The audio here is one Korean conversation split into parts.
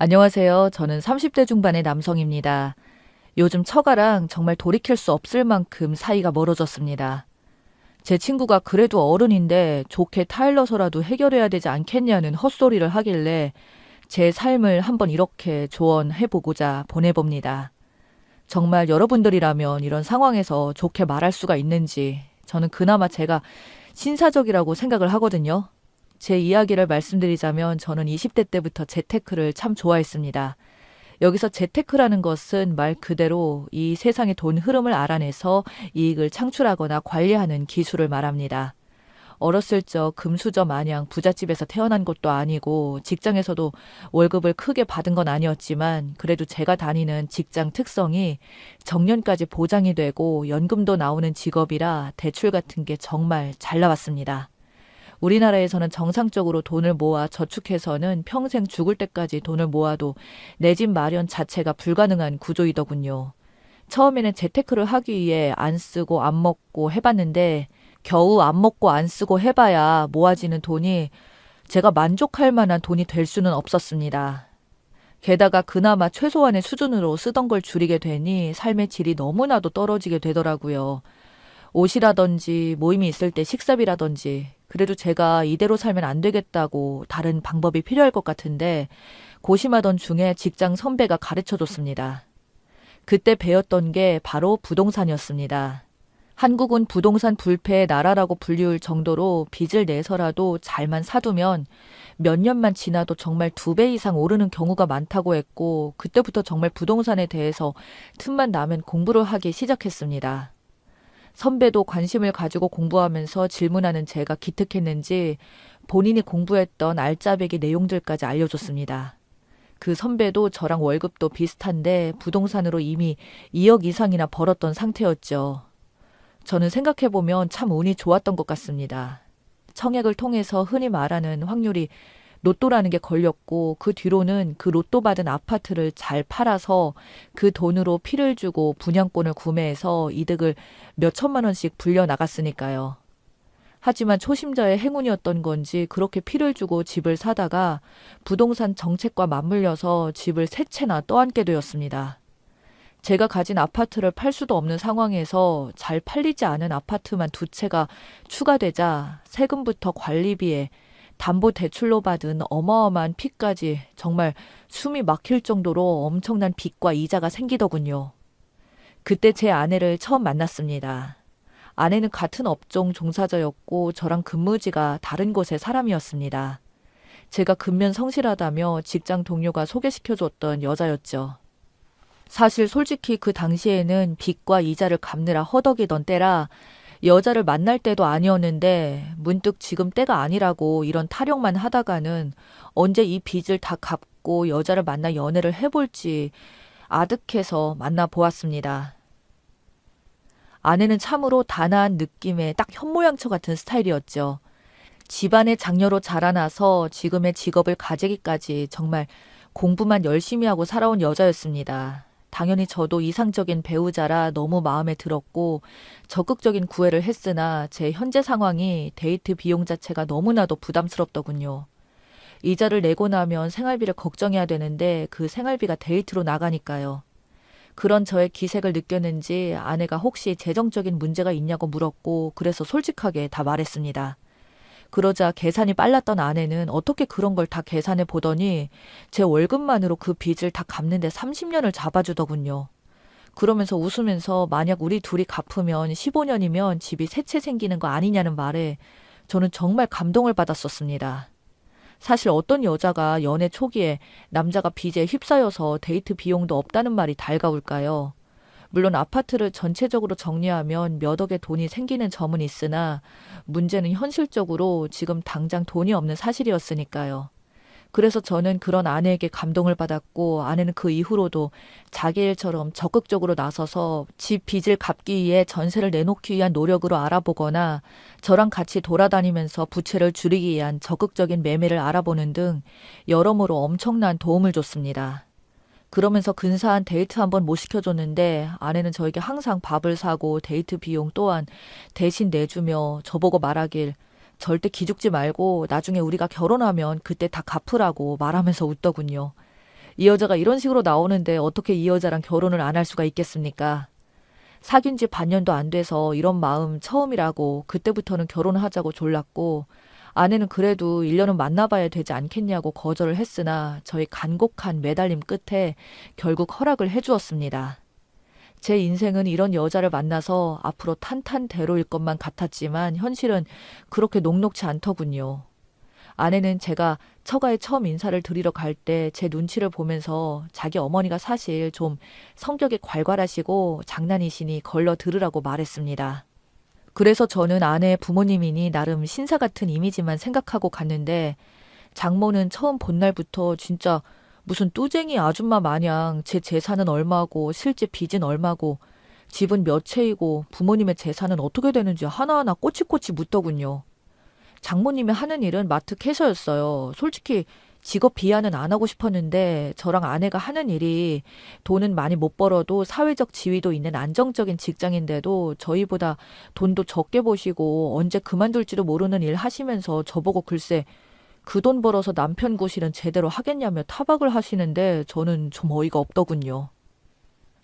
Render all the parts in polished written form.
안녕하세요. 저는 30대 중반의 남성입니다. 요즘 처가랑 정말 돌이킬 수 없을 만큼 사이가 멀어졌습니다. 제 친구가 그래도 어른인데 좋게 타일러서라도 해결해야 되지 않겠냐는 헛소리를 하길래 제 삶을 한번 이렇게 조언해보고자 보내봅니다. 정말 여러분들이라면 이런 상황에서 좋게 말할 수가 있는지 저는 그나마 제가 신사적이라고 생각을 하거든요. 제 이야기를 말씀드리자면 저는 20대 때부터 재테크를 참 좋아했습니다. 여기서 재테크라는 것은 말 그대로 이 세상의 돈 흐름을 알아내서 이익을 창출하거나 관리하는 기술을 말합니다. 어렸을 적 금수저 마냥 부잣집에서 태어난 것도 아니고 직장에서도 월급을 크게 받은 건 아니었지만 그래도 제가 다니는 직장 특성이 정년까지 보장이 되고 연금도 나오는 직업이라 대출 같은 게 정말 잘 나왔습니다. 우리나라에서는 정상적으로 돈을 모아 저축해서는 평생 죽을 때까지 돈을 모아도 내 집 마련 자체가 불가능한 구조이더군요. 처음에는 재테크를 하기 위해 안 쓰고 안 먹고 해봤는데 겨우 안 먹고 안 쓰고 해봐야 모아지는 돈이 제가 만족할 만한 돈이 될 수는 없었습니다. 게다가 그나마 최소한의 수준으로 쓰던 걸 줄이게 되니 삶의 질이 너무나도 떨어지게 되더라고요. 옷이라든지 모임이 있을 때 식사비라든지 그래도 제가 이대로 살면 안 되겠다고 다른 방법이 필요할 것 같은데 고심하던 중에 직장 선배가 가르쳐줬습니다. 그때 배웠던 게 바로 부동산이었습니다. 한국은 부동산 불패의 나라라고 불리울 정도로 빚을 내서라도 잘만 사두면 몇 년만 지나도 정말 2배 이상 오르는 경우가 많다고 했고 그때부터 정말 부동산에 대해서 틈만 나면 공부를 하기 시작했습니다. 선배도 관심을 가지고 공부하면서 질문하는 제가 기특했는지 본인이 공부했던 알짜배기 내용들까지 알려줬습니다. 그 선배도 저랑 월급도 비슷한데 부동산으로 이미 2억 이상이나 벌었던 상태였죠. 저는 생각해보면 참 운이 좋았던 것 같습니다. 청약을 통해서 흔히 말하는 확률이 로또라는 게 걸렸고 그 뒤로는 그 로또 받은 아파트를 잘 팔아서 그 돈으로 피를 주고 분양권을 구매해서 이득을 몇 천만 원씩 불려 나갔으니까요. 하지만 초심자의 행운이었던 건지 그렇게 피를 주고 집을 사다가 부동산 정책과 맞물려서 집을 세 채나 떠안게 되었습니다. 제가 가진 아파트를 팔 수도 없는 상황에서 잘 팔리지 않은 아파트만 2채가 추가되자 세금부터 관리비에 담보대출로 받은 어마어마한 피까지 정말 숨이 막힐 정도로 엄청난 빚과 이자가 생기더군요. 그때 제 아내를 처음 만났습니다. 아내는 같은 업종 종사자였고 저랑 근무지가 다른 곳의 사람이었습니다. 제가 근면 성실하다며 직장 동료가 소개시켜줬던 여자였죠. 사실 솔직히 그 당시에는 빚과 이자를 갚느라 허덕이던 때라 여자를 만날 때도 아니었는데 문득 지금 때가 아니라고 이런 타령만 하다가는 언제 이 빚을 다 갚고 여자를 만나 연애를 해볼지 아득해서 만나보았습니다. 아내는 참으로 단아한 느낌의 딱 현모양처 같은 스타일이었죠. 집안의 장녀로 자라나서 지금의 직업을 가지기까지 정말 공부만 열심히 하고 살아온 여자였습니다. 당연히 저도 이상적인 배우자라 너무 마음에 들었고 적극적인 구애를 했으나 제 현재 상황이 데이트 비용 자체가 너무나도 부담스럽더군요. 이자를 내고 나면 생활비를 걱정해야 되는데 그 생활비가 데이트로 나가니까요. 그런 저의 기색을 느꼈는지 아내가 혹시 재정적인 문제가 있냐고 물었고 그래서 솔직하게 다 말했습니다. 그러자 계산이 빨랐던 아내는 어떻게 그런 걸 다 계산해 보더니 제 월급만으로 그 빚을 다 갚는데 30년을 잡아주더군요. 그러면서 웃으면서 만약 우리 둘이 갚으면 15년이면 집이 세 채 생기는 거 아니냐는 말에 저는 정말 감동을 받았었습니다. 사실 어떤 여자가 연애 초기에 남자가 빚에 휩싸여서 데이트 비용도 없다는 말이 달가울까요? 물론 아파트를 전체적으로 정리하면 몇 억의 돈이 생기는 점은 있으나 문제는 현실적으로 지금 당장 돈이 없는 사실이었으니까요. 그래서 저는 그런 아내에게 감동을 받았고 아내는 그 이후로도 자기 일처럼 적극적으로 나서서 집 빚을 갚기 위해 전세를 내놓기 위한 노력으로 알아보거나 저랑 같이 돌아다니면서 부채를 줄이기 위한 적극적인 매매를 알아보는 등 여러모로 엄청난 도움을 줬습니다. 그러면서 근사한 데이트 한번 못 시켜줬는데 아내는 저에게 항상 밥을 사고 데이트 비용 또한 대신 내주며 저보고 말하길 절대 기죽지 말고 나중에 우리가 결혼하면 그때 다 갚으라고 말하면서 웃더군요. 이 여자가 이런 식으로 나오는데 어떻게 이 여자랑 결혼을 안 할 수가 있겠습니까? 사귄 지 반년도 안 돼서 이런 마음 처음이라고 그때부터는 결혼하자고 졸랐고 아내는 그래도 1년은 만나봐야 되지 않겠냐고 거절을 했으나 저희 간곡한 매달림 끝에 결국 허락을 해주었습니다. 제 인생은 이런 여자를 만나서 앞으로 탄탄대로일 것만 같았지만 현실은 그렇게 녹록지 않더군요. 아내는 제가 처가에 처음 인사를 드리러 갈 때 제 눈치를 보면서 자기 어머니가 사실 좀 성격이 괄괄하시고 장난이시니 걸러 들으라고 말했습니다. 그래서 저는 아내의 부모님이니 나름 신사 같은 이미지만 생각하고 갔는데 장모는 처음 본 날부터 진짜 무슨 뚜쟁이 아줌마 마냥 제 재산은 얼마고 실제 빚은 얼마고 집은 몇 채이고 부모님의 재산은 어떻게 되는지 하나하나 꼬치꼬치 묻더군요. 장모님이 하는 일은 마트 캐셔였어요. 솔직히 직업 비하는 안 하고 싶었는데 저랑 아내가 하는 일이 돈은 많이 못 벌어도 사회적 지위도 있는 안정적인 직장인데도 저희보다 돈도 적게 버시고 언제 그만둘지도 모르는 일 하시면서 저보고 글쎄 그 돈 벌어서 남편 구실은 제대로 하겠냐며 타박을 하시는데 저는 좀 어이가 없더군요.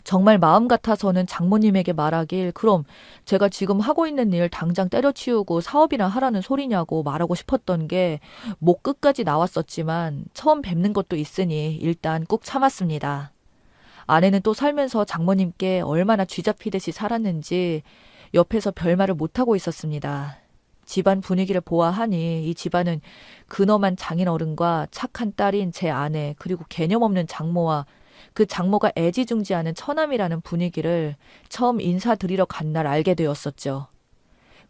정말 마음 같아서는 장모님에게 말하길 그럼 제가 지금 하고 있는 일 당장 때려치우고 사업이나 하라는 소리냐고 말하고 싶었던 게 목 끝까지 나왔었지만 처음 뵙는 것도 있으니 일단 꾹 참았습니다. 아내는 또 살면서 장모님께 얼마나 쥐잡히듯이 살았는지 옆에서 별말을 못하고 있었습니다. 집안 분위기를 보아하니 이 집안은 근엄한 장인어른과 착한 딸인 제 아내 그리고 개념 없는 장모와 그 장모가 애지중지하는 처남이라는 분위기를 처음 인사드리러 간 날 알게 되었었죠.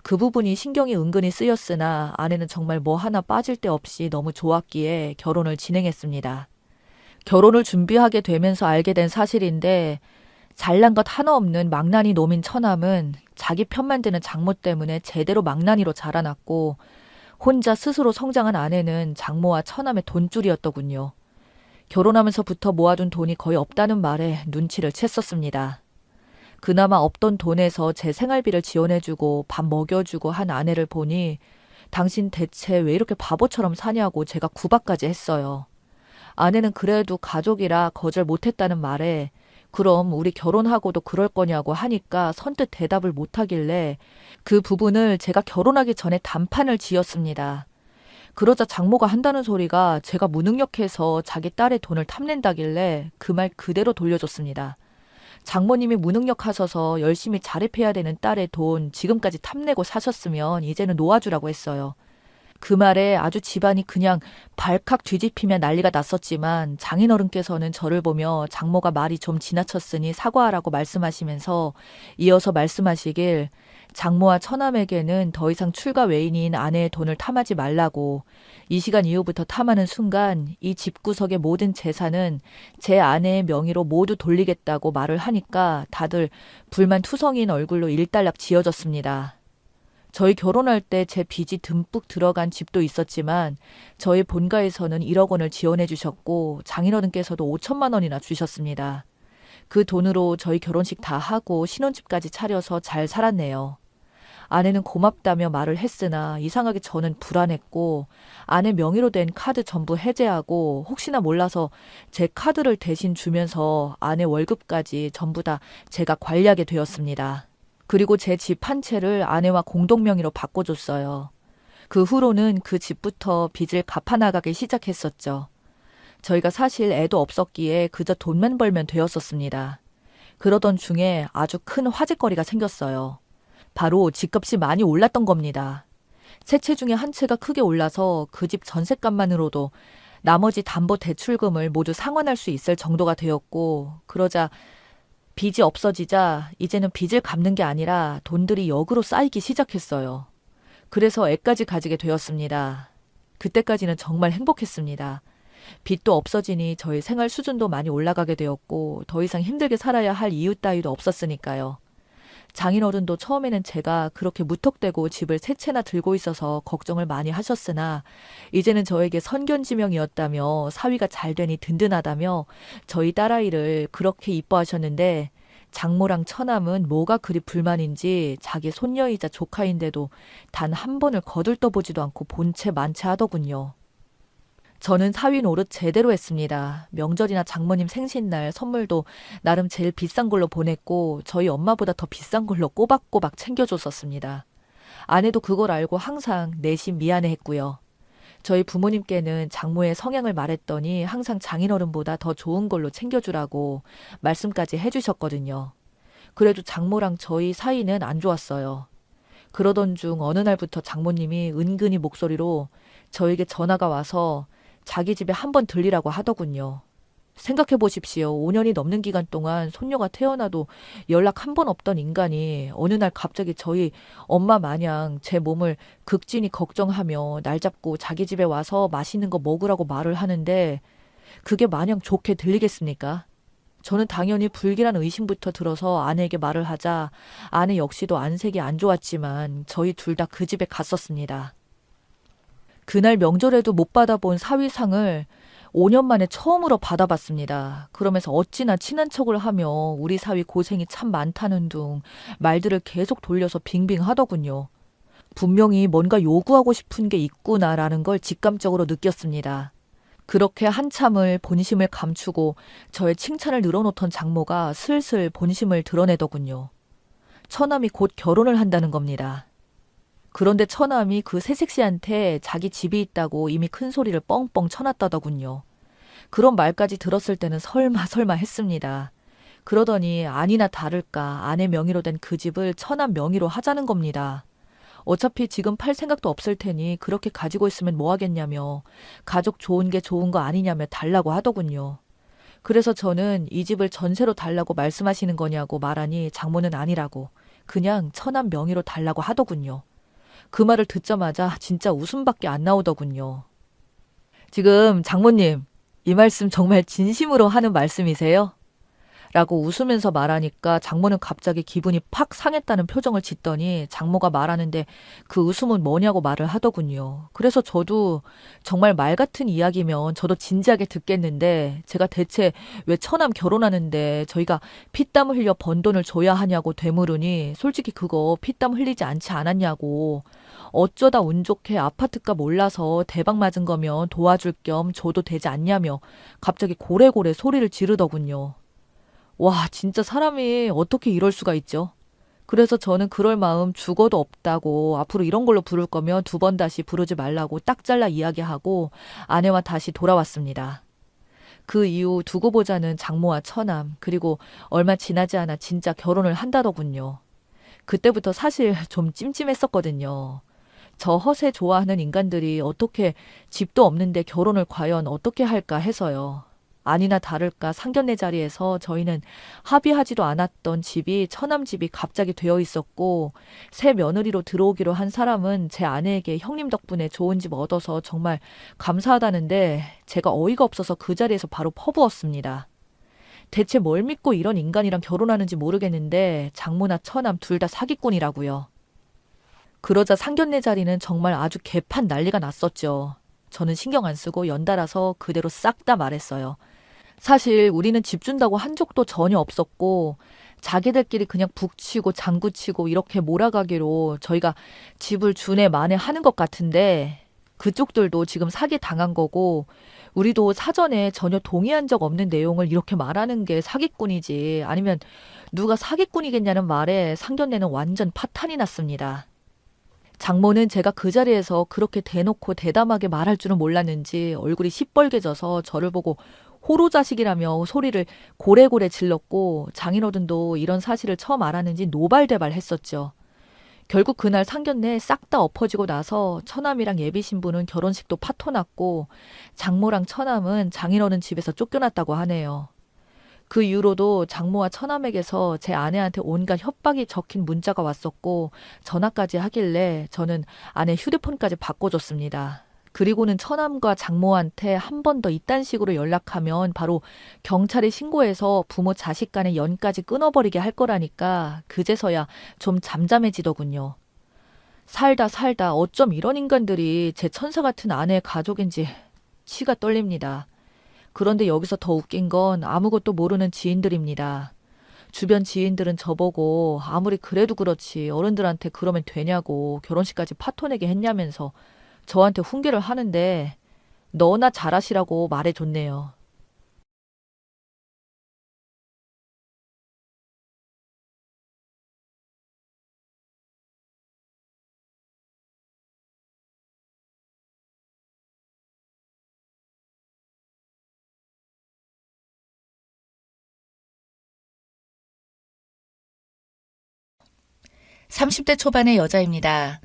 그 부분이 신경이 은근히 쓰였으나 아내는 정말 뭐 하나 빠질 데 없이 너무 좋았기에 결혼을 진행했습니다. 결혼을 준비하게 되면서 알게 된 사실인데 잘난 것 하나 없는 망나니 놈인 처남은 자기 편만 드는 장모 때문에 제대로 망나니로 자라났고 혼자 스스로 성장한 아내는 장모와 처남의 돈줄이었더군요. 결혼하면서부터 모아둔 돈이 거의 없다는 말에 눈치를 챘었습니다. 그나마 없던 돈에서 제 생활비를 지원해주고 밥 먹여주고 한 아내를 보니 당신 대체 왜 이렇게 바보처럼 사냐고 제가 구박까지 했어요. 아내는 그래도 가족이라 거절 못했다는 말에 그럼 우리 결혼하고도 그럴 거냐고 하니까 선뜻 대답을 못하길래 그 부분을 제가 결혼하기 전에 단판을 지었습니다. 그러자 장모가 한다는 소리가 제가 무능력해서 자기 딸의 돈을 탐낸다길래 그 말 그대로 돌려줬습니다. 장모님이 무능력하셔서 열심히 자립해야 되는 딸의 돈 지금까지 탐내고 사셨으면 이제는 놓아주라고 했어요. 그 말에 아주 집안이 그냥 발칵 뒤집히며 난리가 났었지만 장인어른께서는 저를 보며 장모가 말이 좀 지나쳤으니 사과하라고 말씀하시면서 이어서 말씀하시길 장모와 처남에게는 더 이상 출가 외인인 아내의 돈을 탐하지 말라고 이 시간 이후부터 탐하는 순간 이 집구석의 모든 재산은 제 아내의 명의로 모두 돌리겠다고 말을 하니까 다들 불만투성이인 얼굴로 일단락 지어졌습니다. 저희 결혼할 때 제 빚이 듬뿍 들어간 집도 있었지만 저희 본가에서는 1억 원을 지원해 주셨고 장인어른께서도 5천만 원이나 주셨습니다. 그 돈으로 저희 결혼식 다 하고 신혼집까지 차려서 잘 살았네요. 아내는 고맙다며 말을 했으나 이상하게 저는 불안했고 아내 명의로 된 카드 전부 해제하고 혹시나 몰라서 제 카드를 대신 주면서 아내 월급까지 전부 다 제가 관리하게 되었습니다. 그리고 제 집 한 채를 아내와 공동명의로 바꿔줬어요. 그 후로는 그 집부터 빚을 갚아나가기 시작했었죠. 저희가 사실 애도 없었기에 그저 돈만 벌면 되었었습니다. 그러던 중에 아주 큰 화제거리가 생겼어요. 바로 집값이 많이 올랐던 겁니다. 세 채 중에 한 채가 크게 올라서 그 집 전셋값만으로도 나머지 담보대출금을 모두 상환할 수 있을 정도가 되었고 그러자 빚이 없어지자 이제는 빚을 갚는 게 아니라 돈들이 역으로 쌓이기 시작했어요. 그래서 애까지 가지게 되었습니다. 그때까지는 정말 행복했습니다. 빚도 없어지니 저희 생활 수준도 많이 올라가게 되었고 더 이상 힘들게 살아야 할 이유 따위도 없었으니까요. 장인어른도 처음에는 제가 그렇게 무턱대고 집을 세 채나 들고 있어서 걱정을 많이 하셨으나 이제는 저에게 선견지명이었다며 사위가 잘 되니 든든하다며 저희 딸아이를 그렇게 이뻐하셨는데 장모랑 처남은 뭐가 그리 불만인지 자기 손녀이자 조카인데도 단 한 번을 거들떠보지도 않고 본체 만체 하더군요. 저는 사위 노릇 제대로 했습니다. 명절이나 장모님 생신날 선물도 나름 제일 비싼 걸로 보냈고 저희 엄마보다 더 비싼 걸로 꼬박꼬박 챙겨줬었습니다. 아내도 그걸 알고 항상 내심 미안해했고요. 저희 부모님께는 장모의 성향을 말했더니 항상 장인어른보다 더 좋은 걸로 챙겨주라고 말씀까지 해주셨거든요. 그래도 장모랑 저희 사이는 안 좋았어요. 그러던 중 어느 날부터 장모님이 은근히 목소리로 저에게 전화가 와서 자기 집에 한번 들리라고 하더군요. 생각해 보십시오. 5년이 넘는 기간 동안 손녀가 태어나도 연락 한 번 없던 인간이 어느 날 갑자기 저희 엄마 마냥 제 몸을 극진히 걱정하며 날 잡고 자기 집에 와서 맛있는 거 먹으라고 말을 하는데 그게 마냥 좋게 들리겠습니까? 저는 당연히 불길한 의심부터 들어서 아내에게 말을 하자 아내 역시도 안색이 안 좋았지만 저희 둘 다 그 집에 갔었습니다. 그날 명절에도 못 받아본 사위상을 5년 만에 처음으로 받아봤습니다. 그러면서 어찌나 친한 척을 하며 우리 사위 고생이 참 많다는 둥 말들을 계속 돌려서 빙빙 하더군요. 분명히 뭔가 요구하고 싶은 게 있구나라는 걸 직감적으로 느꼈습니다. 그렇게 한참을 본심을 감추고 저의 칭찬을 늘어놓던 장모가 슬슬 본심을 드러내더군요. 처남이 곧 결혼을 한다는 겁니다. 그런데 처남이 그 새색시한테 자기 집이 있다고 이미 큰 소리를 뻥뻥 쳐놨다더군요. 그런 말까지 들었을 때는 설마 했습니다. 그러더니 아니나 다를까 아내 명의로 된 그 집을 처남 명의로 하자는 겁니다. 어차피 지금 팔 생각도 없을 테니 그렇게 가지고 있으면 뭐 하겠냐며 가족 좋은 게 좋은 거 아니냐며 달라고 하더군요. 그래서 저는 이 집을 전세로 달라고 말씀하시는 거냐고 말하니 장모는 아니라고 그냥 처남 명의로 달라고 하더군요. 그 말을 듣자마자 진짜 웃음밖에 안 나오더군요. 지금 장모님, 이 말씀 정말 진심으로 하는 말씀이세요? 라고 웃으면서 말하니까 장모는 갑자기 기분이 팍 상했다는 표정을 짓더니 장모가 말하는데 그 웃음은 뭐냐고 말을 하더군요. 그래서 저도 정말 말 같은 이야기면 저도 진지하게 듣겠는데 제가 대체 왜 처남 결혼하는데 저희가 피땀 흘려 번 돈을 줘야 하냐고 되물으니 솔직히 그거 피땀 흘리지 않지 않았냐고 어쩌다 운 좋게 아파트값 올라서 대박 맞은 거면 도와줄 겸 줘도 되지 않냐며 갑자기 고래고래 소리를 지르더군요. 와, 진짜 사람이 어떻게 이럴 수가 있죠? 그래서 저는 그럴 마음 죽어도 없다고 앞으로 이런 걸로 부를 거면 2번 다시 부르지 말라고 딱 잘라 이야기하고 아내와 다시 돌아왔습니다. 그 이후 두고 보자는 장모와 처남 그리고 얼마 지나지 않아 진짜 결혼을 한다더군요. 그때부터 사실 좀 찜찜했었거든요. 저 허세 좋아하는 인간들이 어떻게 집도 없는데 결혼을 과연 어떻게 할까 해서요. 아니나 다를까 상견례 자리에서 저희는 합의하지도 않았던 집이 처남 집이 갑자기 되어 있었고 새 며느리로 들어오기로 한 사람은 제 아내에게 형님 덕분에 좋은 집 얻어서 정말 감사하다는데 제가 어이가 없어서 그 자리에서 바로 퍼부었습니다. 대체 뭘 믿고 이런 인간이랑 결혼하는지 모르겠는데 장모나 처남 둘 다 사기꾼이라고요. 그러자 상견례 자리는 정말 아주 개판 난리가 났었죠. 저는 신경 안 쓰고 연달아서 그대로 싹 다 말했어요. 사실 우리는 집 준다고 한 적도 전혀 없었고 자기들끼리 그냥 북치고 장구치고 이렇게 몰아가기로 저희가 집을 준에 만에 하는 것 같은데 그쪽들도 지금 사기 당한 거고 우리도 사전에 전혀 동의한 적 없는 내용을 이렇게 말하는 게 사기꾼이지 아니면 누가 사기꾼이겠냐는 말에 상견례는 완전 파탄이 났습니다. 장모는 제가 그 자리에서 그렇게 대놓고 대담하게 말할 줄은 몰랐는지 얼굴이 시뻘개져서 저를 보고 호로자식이라며 소리를 고래고래 질렀고 장인어른도 이런 사실을 처음 알았는지 노발대발 했었죠. 결국 그날 상견례 싹 다 엎어지고 나서 처남이랑 예비 신부는 결혼식도 파토났고 장모랑 처남은 장인어른 집에서 쫓겨났다고 하네요. 그 이후로도 장모와 처남에게서 제 아내한테 온갖 협박이 적힌 문자가 왔었고 전화까지 하길래 저는 아내 휴대폰까지 바꿔줬습니다. 그리고는 처남과 장모한테 한 번 더 이딴 식으로 연락하면 바로 경찰에 신고해서 부모 자식 간의 연까지 끊어버리게 할 거라니까 그제서야 좀 잠잠해지더군요. 살다 어쩜 이런 인간들이 제 천사 같은 아내의 가족인지 치가 떨립니다. 그런데 여기서 더 웃긴 건 아무것도 모르는 지인들입니다. 주변 지인들은 저보고 아무리 그래도 그렇지 어른들한테 그러면 되냐고 결혼식까지 파토내게 했냐면서 저한테 훈계를 하는데 너나 잘하시라고 말해줬네요. 30대 초반의 여자입니다.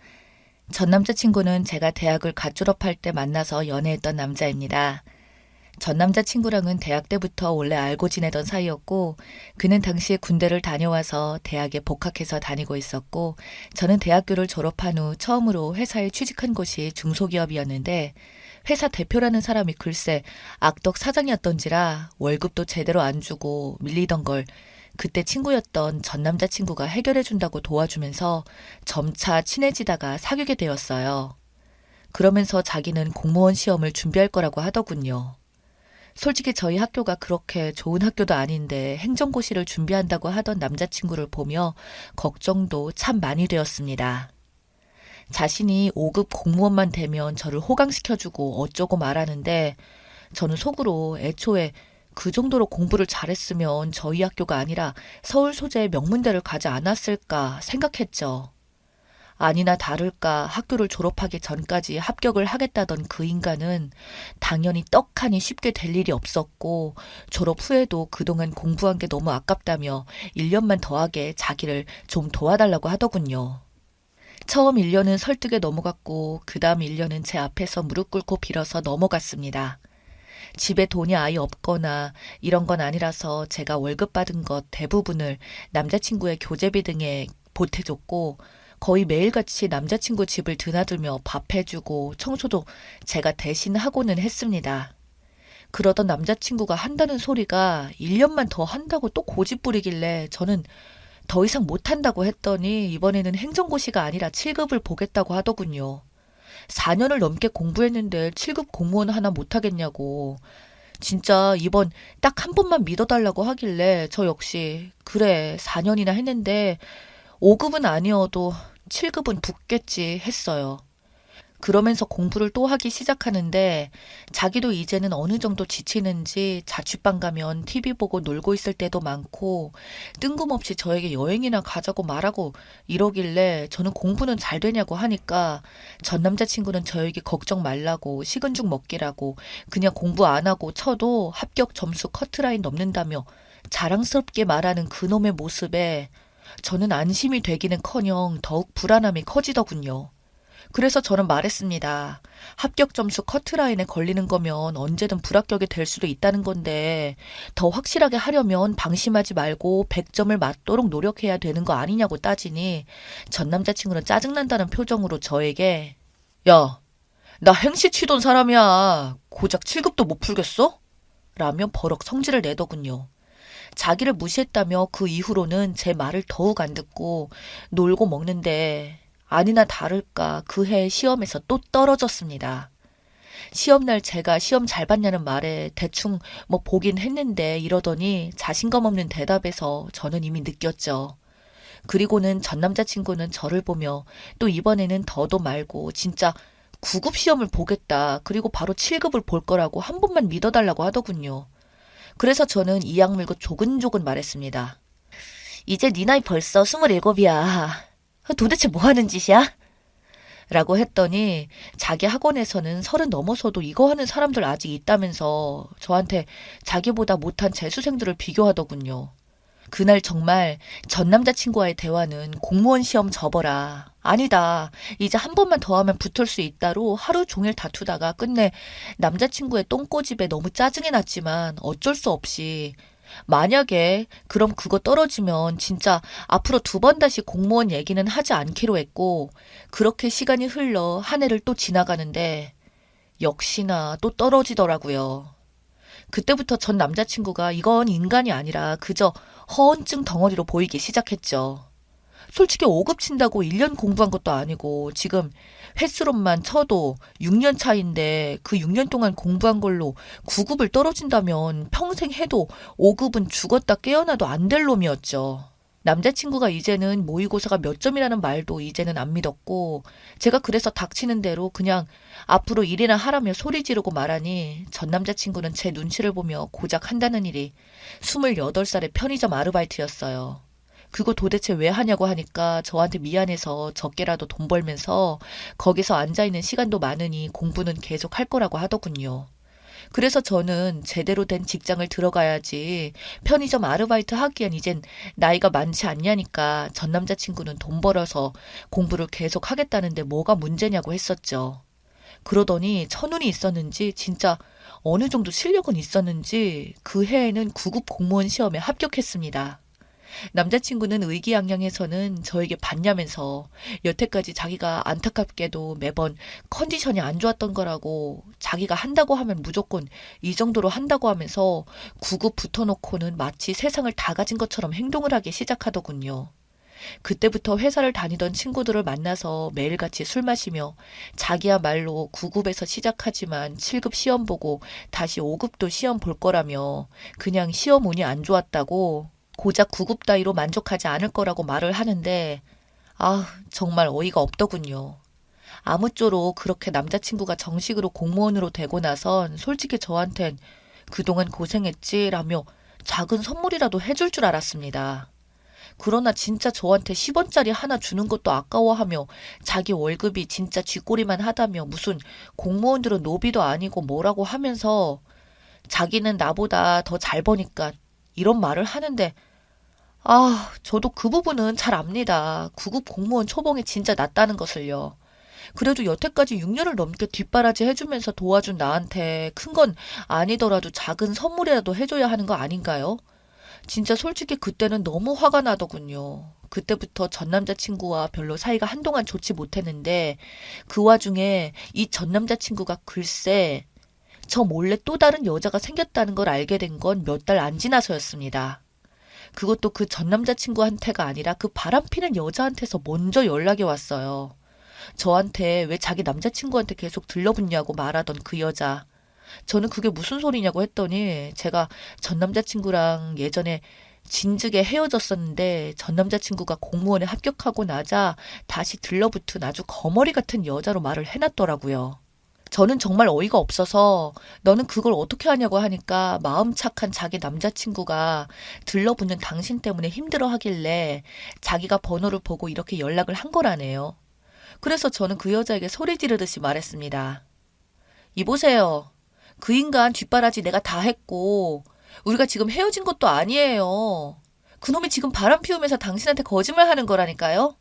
전 남자친구는 제가 대학을 갓 졸업할 때 만나서 연애했던 남자입니다. 전 남자친구랑은 대학 때부터 원래 알고 지내던 사이였고, 그는 당시에 군대를 다녀와서 대학에 복학해서 다니고 있었고, 저는 대학교를 졸업한 후 처음으로 회사에 취직한 곳이 중소기업이었는데, 회사 대표라는 사람이 글쎄 악덕 사장이었던지라 월급도 제대로 안 주고 밀리던 걸 그때 친구였던 전 남자친구가 해결해준다고 도와주면서 점차 친해지다가 사귀게 되었어요. 그러면서 자기는 공무원 시험을 준비할 거라고 하더군요. 솔직히 저희 학교가 그렇게 좋은 학교도 아닌데 행정고시를 준비한다고 하던 남자친구를 보며 걱정도 참 많이 되었습니다. 자신이 5급 공무원만 되면 저를 호강시켜주고 어쩌고 말하는데 저는 속으로 애초에 그 정도로 공부를 잘했으면 저희 학교가 아니라 서울 소재의 명문대를 가지 않았을까 생각했죠. 아니나 다를까 학교를 졸업하기 전까지 합격을 하겠다던 그 인간은 당연히 떡하니 쉽게 될 일이 없었고 졸업 후에도 그동안 공부한 게 너무 아깝다며 1년만 더하게 자기를 좀 도와달라고 하더군요. 처음 1년은 설득에 넘어갔고 그 다음 1년은 제 앞에서 무릎 꿇고 빌어서 넘어갔습니다. 집에 돈이 아예 없거나 이런 건 아니라서 제가 월급 받은 것 대부분을 남자친구의 교재비 등에 보태줬고 거의 매일같이 남자친구 집을 드나들며 밥 해주고 청소도 제가 대신 하고는 했습니다. 그러던 남자친구가 한다는 소리가 1년만 더 한다고 또 고집 부리길래 저는 더 이상 못한다고 했더니 이번에는 행정고시가 아니라 7급을 보겠다고 하더군요. 4년을 넘게 공부했는데 7급 공무원 하나 못하겠냐고. 진짜 이번 딱 한 번만 믿어달라고 하길래 저 역시 그래 4년이나 했는데 5급은 아니어도 7급은 붙겠지 했어요. 그러면서 공부를 또 하기 시작하는데 자기도 이제는 어느 정도 지치는지 자취방 가면 TV 보고 놀고 있을 때도 많고 뜬금없이 저에게 여행이나 가자고 말하고 이러길래 저는 공부는 잘 되냐고 하니까 전 남자친구는 저에게 걱정 말라고 식은 죽 먹기라고 그냥 공부 안 하고 쳐도 합격 점수 커트라인 넘는다며 자랑스럽게 말하는 그놈의 모습에 저는 안심이 되기는커녕 더욱 불안함이 커지더군요. 그래서 저는 말했습니다. 합격 점수 커트라인에 걸리는 거면 언제든 불합격이 될 수도 있다는 건데 더 확실하게 하려면 방심하지 말고 100점을 맞도록 노력해야 되는 거 아니냐고 따지니 전 남자친구는 짜증난다는 표정으로 저에게 야, 나 행시 치던 사람이야. 고작 7급도 못 풀겠어? 라며 버럭 성질을 내더군요. 자기를 무시했다며 그 이후로는 제 말을 더욱 안 듣고 놀고 먹는데 아니나 다를까 그 해 시험에서 또 떨어졌습니다. 시험날 제가 시험 잘 봤냐는 말에 대충 뭐 보긴 했는데 이러더니 자신감 없는 대답에서 저는 이미 느꼈죠. 그리고는 전 남자친구는 저를 보며 또 이번에는 더도 말고 진짜 9급 시험을 보겠다. 그리고 바로 7급을 볼 거라고 한 번만 믿어달라고 하더군요. 그래서 저는 이악 물고 조근조근 말했습니다. 이제 네 나이 벌써 27이야. 도대체 뭐 하는 짓이야? 라고 했더니 자기 학원에서는 30 넘어서도 이거 하는 사람들 아직 있다면서 저한테 자기보다 못한 재수생들을 비교하더군요. 그날 정말 전 남자친구와의 대화는 공무원 시험 접어라. 아니다. 이제 한 번만 더 하면 붙을 수 있다로 하루 종일 다투다가 끝내 남자친구의 똥꼬집에 너무 짜증이 났지만 어쩔 수 없이 만약에 그럼 그거 떨어지면 진짜 앞으로 2번 다시 공무원 얘기는 하지 않기로 했고 그렇게 시간이 흘러 한 해를 또 지나가는데 역시나 또 떨어지더라고요. 그때부터 전 남자친구가 이건 인간이 아니라 그저 허언증 덩어리로 보이기 시작했죠. 솔직히 5급 친다고 1년 공부한 것도 아니고 지금 횟수로만 쳐도 6년 차인데 그 6년 동안 공부한 걸로 9급을 떨어진다면 평생 해도 5급은 죽었다 깨어나도 안 될 놈이었죠. 남자친구가 이제는 모의고사가 몇 점이라는 말도 이제는 안 믿었고, 제가 그래서 닥치는 대로 그냥 앞으로 일이나 하라며 소리 지르고 말하니 전 남자친구는 제 눈치를 보며 고작 한다는 일이 28살의 편의점 아르바이트였어요. 그거 도대체 왜 하냐고 하니까 저한테 미안해서 적게라도 돈 벌면서 거기서 앉아있는 시간도 많으니 공부는 계속 할 거라고 하더군요. 그래서 저는 제대로 된 직장을 들어가야지 편의점 아르바이트 하기엔 이젠 나이가 많지 않냐니까 전 남자친구는 돈 벌어서 공부를 계속 하겠다는데 뭐가 문제냐고 했었죠. 그러더니 천운이 있었는지 진짜 어느 정도 실력은 있었는지 그 해에는 9급 공무원 시험에 합격했습니다. 남자친구는 의기양양해서는 저에게 받냐면서 여태까지 자기가 안타깝게도 매번 컨디션이 안 좋았던 거라고 자기가 한다고 하면 무조건 이 정도로 한다고 하면서 구급 붙어놓고는 마치 세상을 다 가진 것처럼 행동을 하기 시작하더군요. 그때부터 회사를 다니던 친구들을 만나서 매일같이 술 마시며 자기야말로 9급에서 시작하지만 7급 시험 보고 다시 5급도 시험 볼 거라며 그냥 시험 운이 안 좋았다고 고작 9급 따위로 만족하지 않을 거라고 말을 하는데 정말 어이가 없더군요. 아무쪼록 그렇게 남자친구가 정식으로 공무원으로 되고 나선 솔직히 저한텐 그동안 고생했지라며 작은 선물이라도 해줄 줄 알았습니다. 그러나 진짜 저한테 10원짜리 하나 주는 것도 아까워하며 자기 월급이 진짜 쥐꼬리만 하다며 무슨 공무원들은 노비도 아니고 뭐라고 하면서 자기는 나보다 더 잘 버니까 이런 말을 하는데 저도 그 부분은 잘 압니다. 9급 공무원 초봉이 진짜 낮다는 것을요. 그래도 여태까지 6년을 넘게 뒷바라지 해주면서 도와준 나한테 큰 건 아니더라도 작은 선물이라도 해줘야 하는 거 아닌가요? 진짜 솔직히 그때는 너무 화가 나더군요. 그때부터 전 남자친구와 별로 사이가 한동안 좋지 못했는데 그 와중에 이 전 남자친구가 글쎄 저 몰래 또 다른 여자가 생겼다는 걸 알게 된 건 몇 달 안 지나서였습니다. 그것도 그 전 남자친구한테가 아니라 그 바람피는 여자한테서 먼저 연락이 왔어요. 저한테 왜 자기 남자친구한테 계속 들러붙냐고 말하던 그 여자. 저는 그게 무슨 소리냐고 했더니 제가 전 남자친구랑 예전에 진즉에 헤어졌었는데 전 남자친구가 공무원에 합격하고 나자 다시 들러붙은 아주 거머리 같은 여자로 말을 해놨더라고요. 저는 정말 어이가 없어서 너는 그걸 어떻게 하냐고 하니까 마음 착한 자기 남자친구가 들러붙는 당신 때문에 힘들어 하길래 자기가 번호를 보고 이렇게 연락을 한 거라네요. 그래서 저는 그 여자에게 소리 지르듯이 말했습니다. 이보세요. 그 인간 뒷바라지 내가 다 했고 우리가 지금 헤어진 것도 아니에요. 그놈이 지금 바람 피우면서 당신한테 거짓말하는 거라니까요.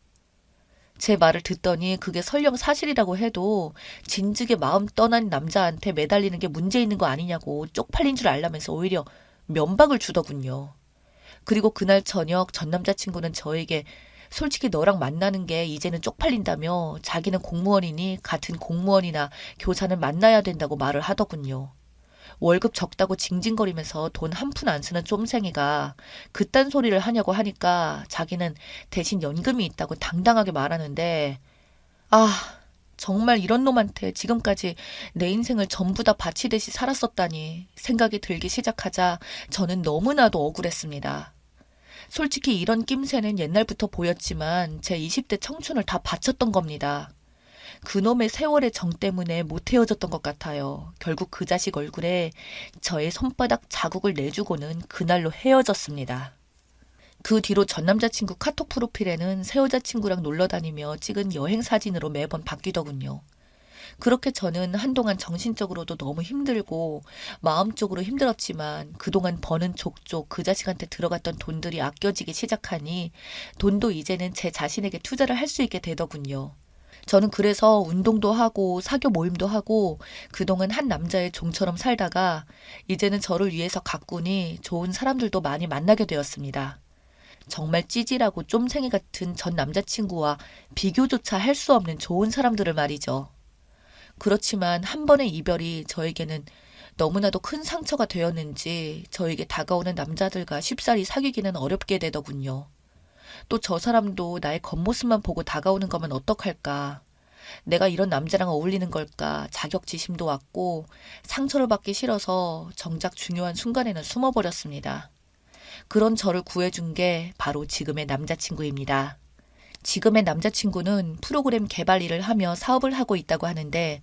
제 말을 듣더니 그게 설령 사실이라고 해도 진즉에 마음 떠난 남자한테 매달리는 게 문제 있는 거 아니냐고 쪽팔린 줄 알라면서 오히려 면박을 주더군요. 그리고 그날 저녁 전 남자친구는 저에게 솔직히 너랑 만나는 게 이제는 쪽팔린다며 자기는 공무원이니 같은 공무원이나 교사는 만나야 된다고 말을 하더군요. 월급 적다고 징징거리면서 돈 한 푼 안 쓰는 쫌생이가 그딴 소리를 하냐고 하니까 자기는 대신 연금이 있다고 당당하게 말하는데 정말 이런 놈한테 지금까지 내 인생을 전부 다 바치듯이 살았었다니 생각이 들기 시작하자 저는 너무나도 억울했습니다. 솔직히 이런 낌새는 옛날부터 보였지만 제 20대 청춘을 다 바쳤던 겁니다. 그놈의 세월의 정 때문에 못 헤어졌던 것 같아요. 결국 그 자식 얼굴에 저의 손바닥 자국을 내주고는 그날로 헤어졌습니다. 그 뒤로 전 남자친구 카톡 프로필에는 새 여자친구랑 놀러 다니며 찍은 여행 사진으로 매번 바뀌더군요. 그렇게 저는 한동안 정신적으로도 너무 힘들고 마음적으로 힘들었지만 그동안 버는 족족 그 자식한테 들어갔던 돈들이 아껴지기 시작하니 돈도 이제는 제 자신에게 투자를 할 수 있게 되더군요. 저는 그래서 운동도 하고 사교 모임도 하고 그동안 한 남자의 종처럼 살다가 이제는 저를 위해서 가꾸니 좋은 사람들도 많이 만나게 되었습니다. 정말 찌질하고 쫌생이 같은 전 남자친구와 비교조차 할 수 없는 좋은 사람들을 말이죠. 그렇지만 한 번의 이별이 저에게는 너무나도 큰 상처가 되었는지 저에게 다가오는 남자들과 쉽사리 사귀기는 어렵게 되더군요. 또 저 사람도 나의 겉모습만 보고 다가오는 거면 어떡할까. 내가 이런 남자랑 어울리는 걸까 자격지심도 왔고 상처를 받기 싫어서 정작 중요한 순간에는 숨어버렸습니다. 그런 저를 구해준 게 바로 지금의 남자친구입니다. 지금의 남자친구는 프로그램 개발 일을 하며 사업을 하고 있다고 하는데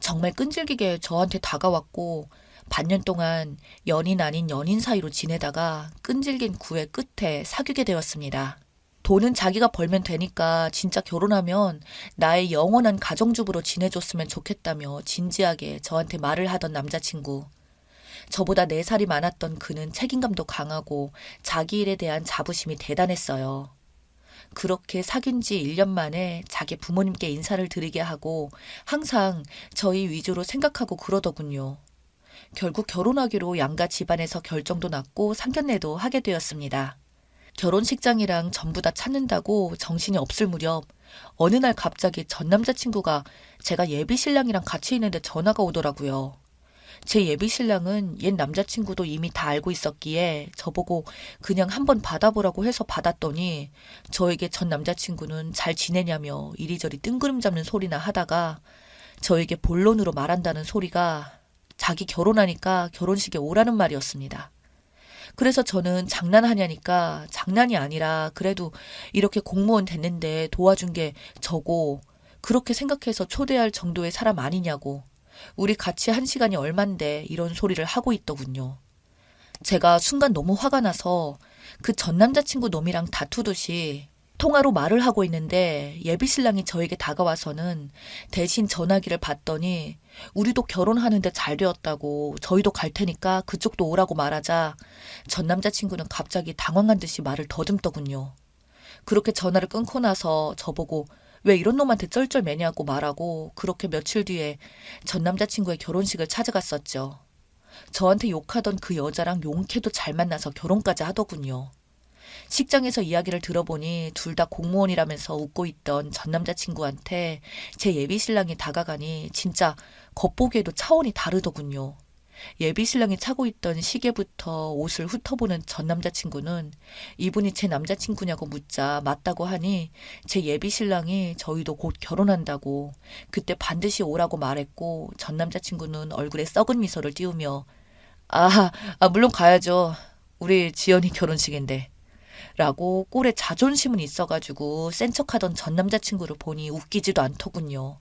정말 끈질기게 저한테 다가왔고 반년 동안 연인 아닌 연인 사이로 지내다가 끈질긴 구애 끝에 사귀게 되었습니다. 돈은 자기가 벌면 되니까 진짜 결혼하면 나의 영원한 가정주부로 지내줬으면 좋겠다며 진지하게 저한테 말을 하던 남자친구. 저보다 4살이 많았던 그는 책임감도 강하고 자기 일에 대한 자부심이 대단했어요. 그렇게 사귄 지 1년 만에 자기 부모님께 인사를 드리게 하고 항상 저희 위주로 생각하고 그러더군요. 결국 결혼하기로 양가 집안에서 결정도 났고 상견례도 하게 되었습니다. 결혼식장이랑 전부 다 찾는다고 정신이 없을 무렵 어느 날 갑자기 전 남자친구가 제가 예비 신랑이랑 같이 있는데 전화가 오더라고요. 제 예비 신랑은 옛 남자친구도 이미 다 알고 있었기에 저보고 그냥 한번 받아보라고 해서 받았더니 저에게 전 남자친구는 잘 지내냐며 이리저리 뜬구름 잡는 소리나 하다가 저에게 본론으로 말한다는 소리가 자기 결혼하니까 결혼식에 오라는 말이었습니다. 그래서 저는 장난하냐니까 장난이 아니라 그래도 이렇게 공무원 됐는데 도와준 게 저고 그렇게 생각해서 초대할 정도의 사람 아니냐고 우리 같이 한 시간이 얼만데 이런 소리를 하고 있더군요. 제가 순간 너무 화가 나서 그 전 남자친구 놈이랑 다투듯이 통화로 말을 하고 있는데 예비 신랑이 저에게 다가와서는 대신 전화기를 받더니 우리도 결혼하는데 잘 되었다고 저희도 갈 테니까 그쪽도 오라고 말하자 전 남자친구는 갑자기 당황한 듯이 말을 더듬더군요. 그렇게 전화를 끊고 나서 저보고 왜 이런 놈한테 쩔쩔매냐고 말하고 그렇게 며칠 뒤에 전 남자친구의 결혼식을 찾아갔었죠. 저한테 욕하던 그 여자랑 용케도 잘 만나서 결혼까지 하더군요. 식장에서 이야기를 들어보니 둘 다 공무원이라면서 웃고 있던 전 남자친구한테 제 예비 신랑이 다가가니 진짜 겉보기에도 차원이 다르더군요. 예비 신랑이 차고 있던 시계부터 옷을 훑어보는 전 남자친구는 이분이 제 남자친구냐고 묻자 맞다고 하니 제 예비 신랑이 저희도 곧 결혼한다고 그때 반드시 오라고 말했고 전 남자친구는 얼굴에 썩은 미소를 띄우며 물론 가야죠. 우리 지연이 결혼식인데. 라고 꼴에 자존심은 있어가지고 센 척하던 전 남자친구를 보니 웃기지도 않더군요.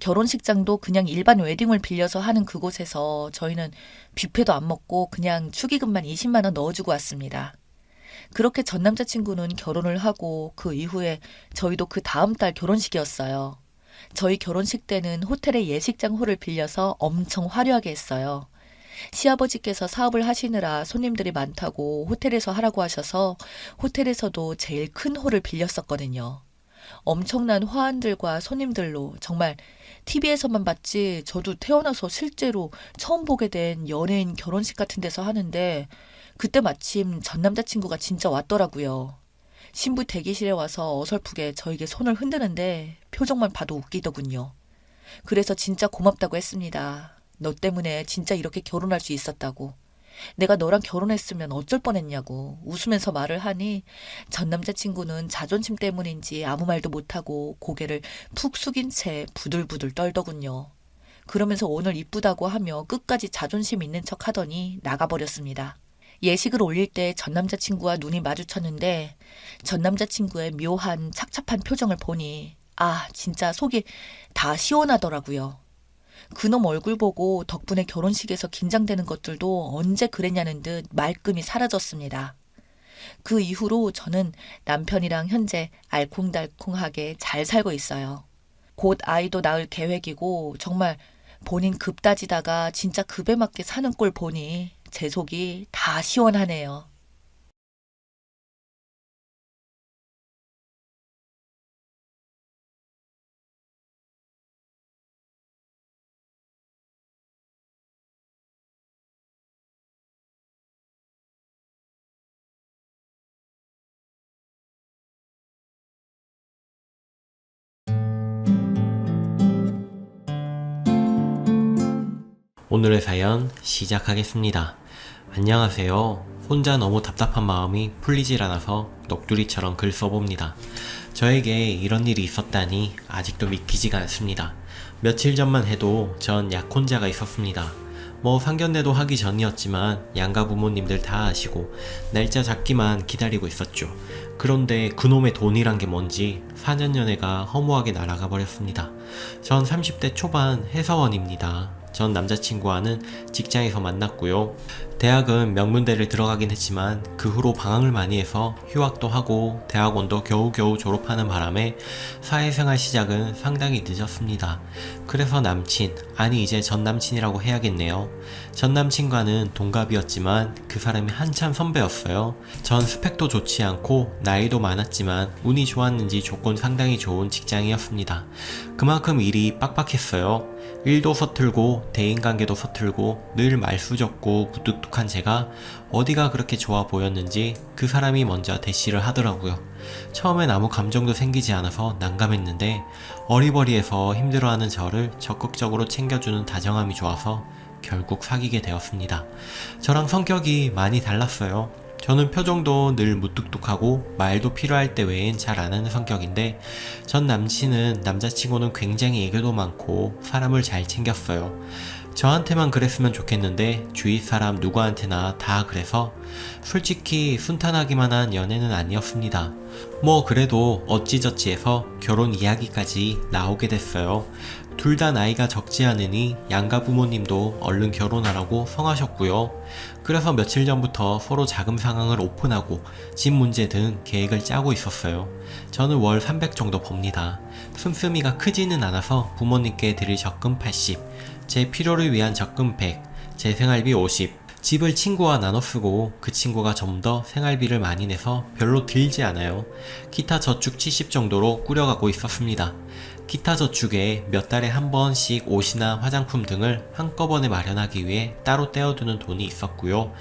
결혼식장도 그냥 일반 웨딩홀 빌려서 하는 그곳에서 저희는 뷔페도 안 먹고 그냥 축의금만 20만 원 넣어주고 왔습니다. 그렇게 전 남자친구는 결혼을 하고 그 이후에 저희도 그 다음 달 결혼식이었어요. 저희 결혼식 때는 호텔의 예식장 홀을 빌려서 엄청 화려하게 했어요. 시아버지께서 사업을 하시느라 손님들이 많다고 호텔에서 하라고 하셔서 호텔에서도 제일 큰 홀을 빌렸었거든요. 엄청난 화환들과 손님들로 정말 TV에서만 봤지 저도 태어나서 실제로 처음 보게 된 연예인 결혼식 같은 데서 하는데 그때 마침 전 남자친구가 진짜 왔더라고요. 신부 대기실에 와서 어설프게 저에게 손을 흔드는데 표정만 봐도 웃기더군요. 그래서 진짜 고맙다고 했습니다. 너 때문에 진짜 이렇게 결혼할 수 있었다고. 내가 너랑 결혼했으면 어쩔 뻔했냐고 웃으면서 말을 하니 전 남자친구는 자존심 때문인지 아무 말도 못하고 고개를 푹 숙인 채 부들부들 떨더군요. 그러면서 오늘 이쁘다고 하며 끝까지 자존심 있는 척 하더니 나가버렸습니다. 예식을 올릴 때 전 남자친구와 눈이 마주쳤는데 전 남자친구의 묘한 착잡한 표정을 보니 진짜 속이 다 시원하더라고요. 그놈 얼굴 보고 덕분에 결혼식에서 긴장되는 것들도 언제 그랬냐는 듯 말끔히 사라졌습니다. 그 이후로 저는 남편이랑 현재 알콩달콩하게 잘 살고 있어요. 곧 아이도 낳을 계획이고 정말 본인 급 따지다가 진짜 급에 맞게 사는 꼴 보니 제 속이 다 시원하네요. 오늘의 사연 시작하겠습니다. 안녕하세요. 혼자 너무 답답한 마음이 풀리질 않아서 넋두리처럼 글 써봅니다. 저에게 이런 일이 있었다니 아직도 믿기지가 않습니다. 며칠 전만 해도 전 약혼자가 있었습니다. 뭐 상견례도 하기 전이었지만 양가 부모님들 다 아시고 날짜 잡기만 기다리고 있었죠. 그런데 그놈의 돈이란 게 뭔지 4년 연애가 허무하게 날아가 버렸습니다. 전 30대 초반 회사원입니다. 전 남자친구와는 직장에서 만났고요. 대학은 명문대를 들어가긴 했지만 그 후로 방황을 많이 해서 휴학도 하고 대학원도 겨우겨우 졸업하는 바람에 사회생활 시작은 상당히 늦었습니다. 그래서 남친, 아니 이제 전 남친이라고 해야겠네요. 전 남친과는 동갑이었지만 그 사람이 한참 선배였어요. 전 스펙도 좋지 않고 나이도 많았지만 운이 좋았는지 조건 상당히 좋은 직장이었습니다. 그만큼 일이 빡빡했어요. 일도 서툴고 대인관계도 서툴고 늘 말수적고 무뚝뚝한 제가 어디가 그렇게 좋아 보였는지 그 사람이 먼저 대시를 하더라고요. 처음엔 아무 감정도 생기지 않아서 난감했는데 어리버리해서 힘들어하는 저를 적극적으로 챙겨주는 다정함이 좋아서 결국 사귀게 되었습니다. 저랑 성격이 많이 달랐어요. 저는 표정도 늘 무뚝뚝하고 말도 필요할 때 외엔 잘 안 하는 성격인데 전 남자친구는 굉장히 애교도 많고 사람을 잘 챙겼어요. 저한테만 그랬으면 좋겠는데 주위 사람 누구한테나 다 그래서 솔직히 순탄하기만 한 연애는 아니었습니다. 뭐 그래도 어찌저찌 해서 결혼 이야기까지 나오게 됐어요. 둘 다 나이가 적지 않으니 양가 부모님도 얼른 결혼하라고 성하셨고요. 그래서 며칠 전부터 서로 자금 상황을 오픈하고 집 문제 등 계획을 짜고 있었어요. 저는 월 300 정도 법니다. 씀씀이가 크지는 않아서 부모님께 드릴 적금 80, 제 필요를 위한 적금 100, 제 생활비 50, 집을 친구와 나눠 쓰고 그 친구가 좀 더 생활비를 많이 내서 별로 들지 않아요. 기타 저축 70 정도로 꾸려가고 있었습니다. 기타 저축에 몇 달에 한 번씩 옷이나 화장품 등을 한꺼번에 마련하기 위해 따로 떼어두는 돈이 있었고요.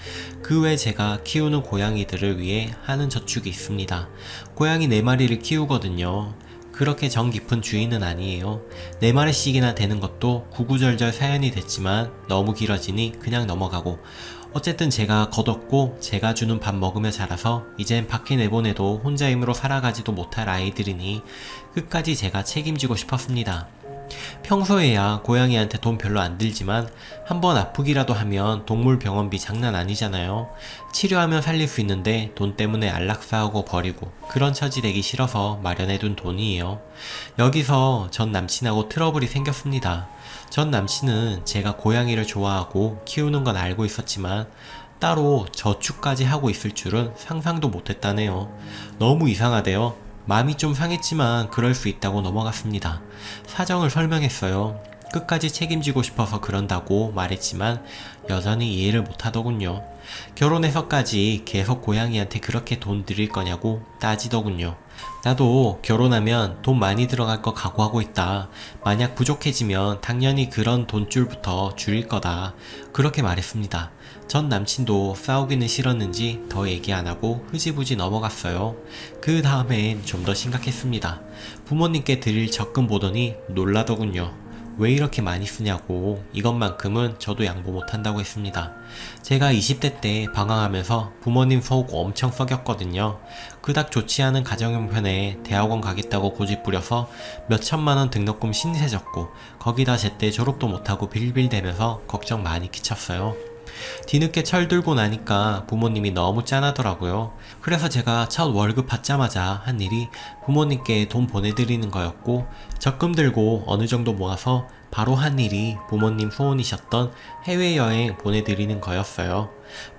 그 외 제가 키우는 고양이들을 위해 하는 저축이 있습니다. 고양이 4마리를 키우거든요. 그렇게 정 깊은 주인은 아니에요. 4마리씩이나 되는 것도 구구절절 사연이 됐지만 너무 길어지니 그냥 넘어가고, 어쨌든 제가 걷었고 제가 주는 밥 먹으며 자라서 이젠 밖에 내보내도 혼자 힘으로 살아가지도 못할 아이들이니 끝까지 제가 책임지고 싶었습니다. 평소에야 고양이한테 돈 별로 안 들지만 한번 아프기라도 하면 동물 병원비 장난 아니잖아요. 치료하면 살릴 수 있는데 돈 때문에 안락사하고 버리고 그런 처지 되기 싫어서 마련해둔 돈이에요. 여기서 전 남친하고 트러블이 생겼습니다. 전 남친은 제가 고양이를 좋아하고 키우는 건 알고 있었지만 따로 저축까지 하고 있을 줄은 상상도 못했다네요. 너무 이상하대요. 마음이 좀 상했지만 그럴 수 있다고 넘어갔습니다. 사정을 설명했어요. 끝까지 책임지고 싶어서 그런다고 말했지만 여전히 이해를 못하더군요. 결혼해서까지 계속 고양이한테 그렇게 돈 드릴 거냐고 따지더군요. 나도 결혼하면 돈 많이 들어갈 거 각오하고 있다. 만약 부족해지면 당연히 그런 돈줄부터 줄일 거다. 그렇게 말했습니다. 전 남친도 싸우기는 싫었는지 더 얘기 안 하고 흐지부지 넘어갔어요. 그 다음엔 좀 더 심각했습니다. 부모님께 드릴 적금 보더니 놀라더군요. 왜 이렇게 많이 쓰냐고. 이것만큼은 저도 양보 못한다고 했습니다. 제가 20대 때 방황하면서 부모님 속 엄청 썩였거든요. 그닥 좋지 않은 가정형편에 대학원 가겠다고 고집부려서 몇천만원 등록금 신세 졌고 거기다 제때 졸업도 못하고 빌빌대면서 걱정 많이 끼쳤어요. 뒤늦게 철들고 나니까 부모님이 너무 짠하더라고요. 그래서 제가 첫 월급 받자마자 한 일이 부모님께 돈 보내드리는 거였고, 적금 들고 어느 정도 모아서 바로 한 일이 부모님 소원이셨던 해외여행 보내드리는 거였어요.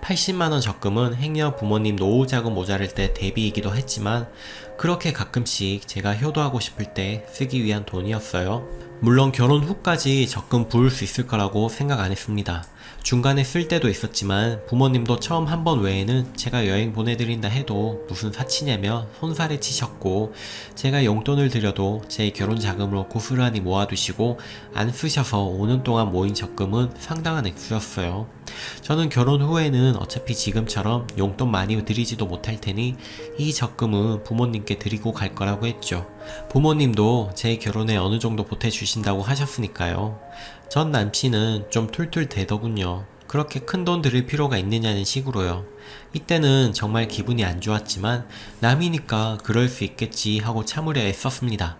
80만원 적금은 행여 부모님 노후자금 모자랄 때 대비이기도 했지만 그렇게 가끔씩 제가 효도하고 싶을 때 쓰기 위한 돈이었어요. 물론 결혼 후까지 적금 부을 수 있을 거라고 생각 안 했습니다. 중간에 쓸 때도 있었지만 부모님도 처음 한 번 외에는 제가 여행 보내드린다 해도 무슨 사치냐며 손살에 치셨고, 제가 용돈을 드려도 제 결혼 자금으로 고스란히 모아두시고 안 쓰셔서 5년 동안 모인 적금은 상당한 액수였어요. 저는 결혼 후에는 어차피 지금처럼 용돈 많이 드리지도 못할 테니 이 적금은 부모님께 드리고 갈 거라고 했죠. 부모님도 제 결혼에 어느 정도 보태주신다고 하셨으니까요. 전 남친은 좀 툴툴 대더군요. 그렇게 큰 돈 들일 필요가 있느냐는 식으로요. 이때는 정말 기분이 안 좋았지만 남이니까 그럴 수 있겠지 하고 참으려 애썼습니다.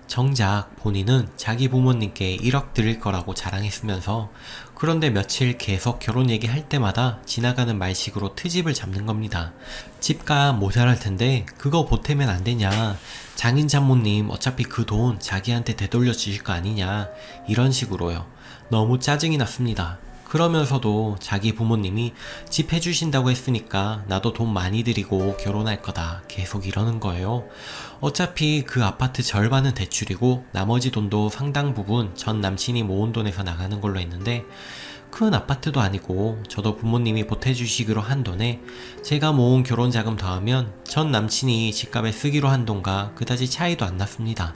정작 본인은 자기 부모님께 1억 드릴 거라고 자랑했으면서 그런데 며칠 계속 결혼 얘기할 때마다 지나가는 말식으로 트집을 잡는 겁니다. 집값 모자랄 텐데 그거 보태면 안 되냐. 장인 장모님 어차피 그 돈 자기한테 되돌려 주실 거 아니냐. 이런 식으로요. 너무 짜증이 났습니다. 그러면서도 자기 부모님이 집 해주신다고 했으니까 나도 돈 많이 드리고 결혼할 거다 계속 이러는 거예요. 어차피 그 아파트 절반은 대출이고 나머지 돈도 상당 부분 전 남친이 모은 돈에서 나가는 걸로 했는데 큰 아파트도 아니고 저도 부모님이 보태주시기로 한 돈에 제가 모은 결혼 자금 더하면 전 남친이 집값에 쓰기로 한 돈과 그다지 차이도 안 났습니다.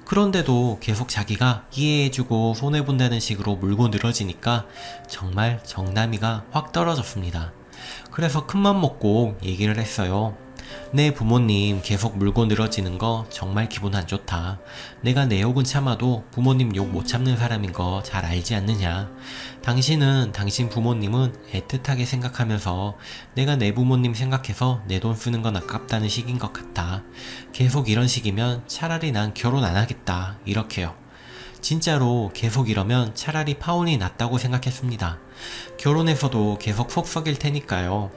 그런데도 계속 자기가 이해해주고 손해본다는 식으로 물고 늘어지니까 정말 정남이가 확 떨어졌습니다. 그래서 큰맘 먹고 얘기를 했어요. 내 부모님 계속 물고 늘어지는 거 정말 기분 안 좋다. 내가 내 욕은 참아도 부모님 욕 못 참는 사람인 거 잘 알지 않느냐. 당신은 당신 부모님은 애틋하게 생각하면서 내가 내 부모님 생각해서 내 돈 쓰는 건 아깝다는 식인 것 같다. 계속 이런 식이면 차라리 난 결혼 안 하겠다. 이렇게요. 진짜로 계속 이러면 차라리 파혼이 낫다고 생각했습니다. 결혼해서도 계속 속 썩일 테니까요.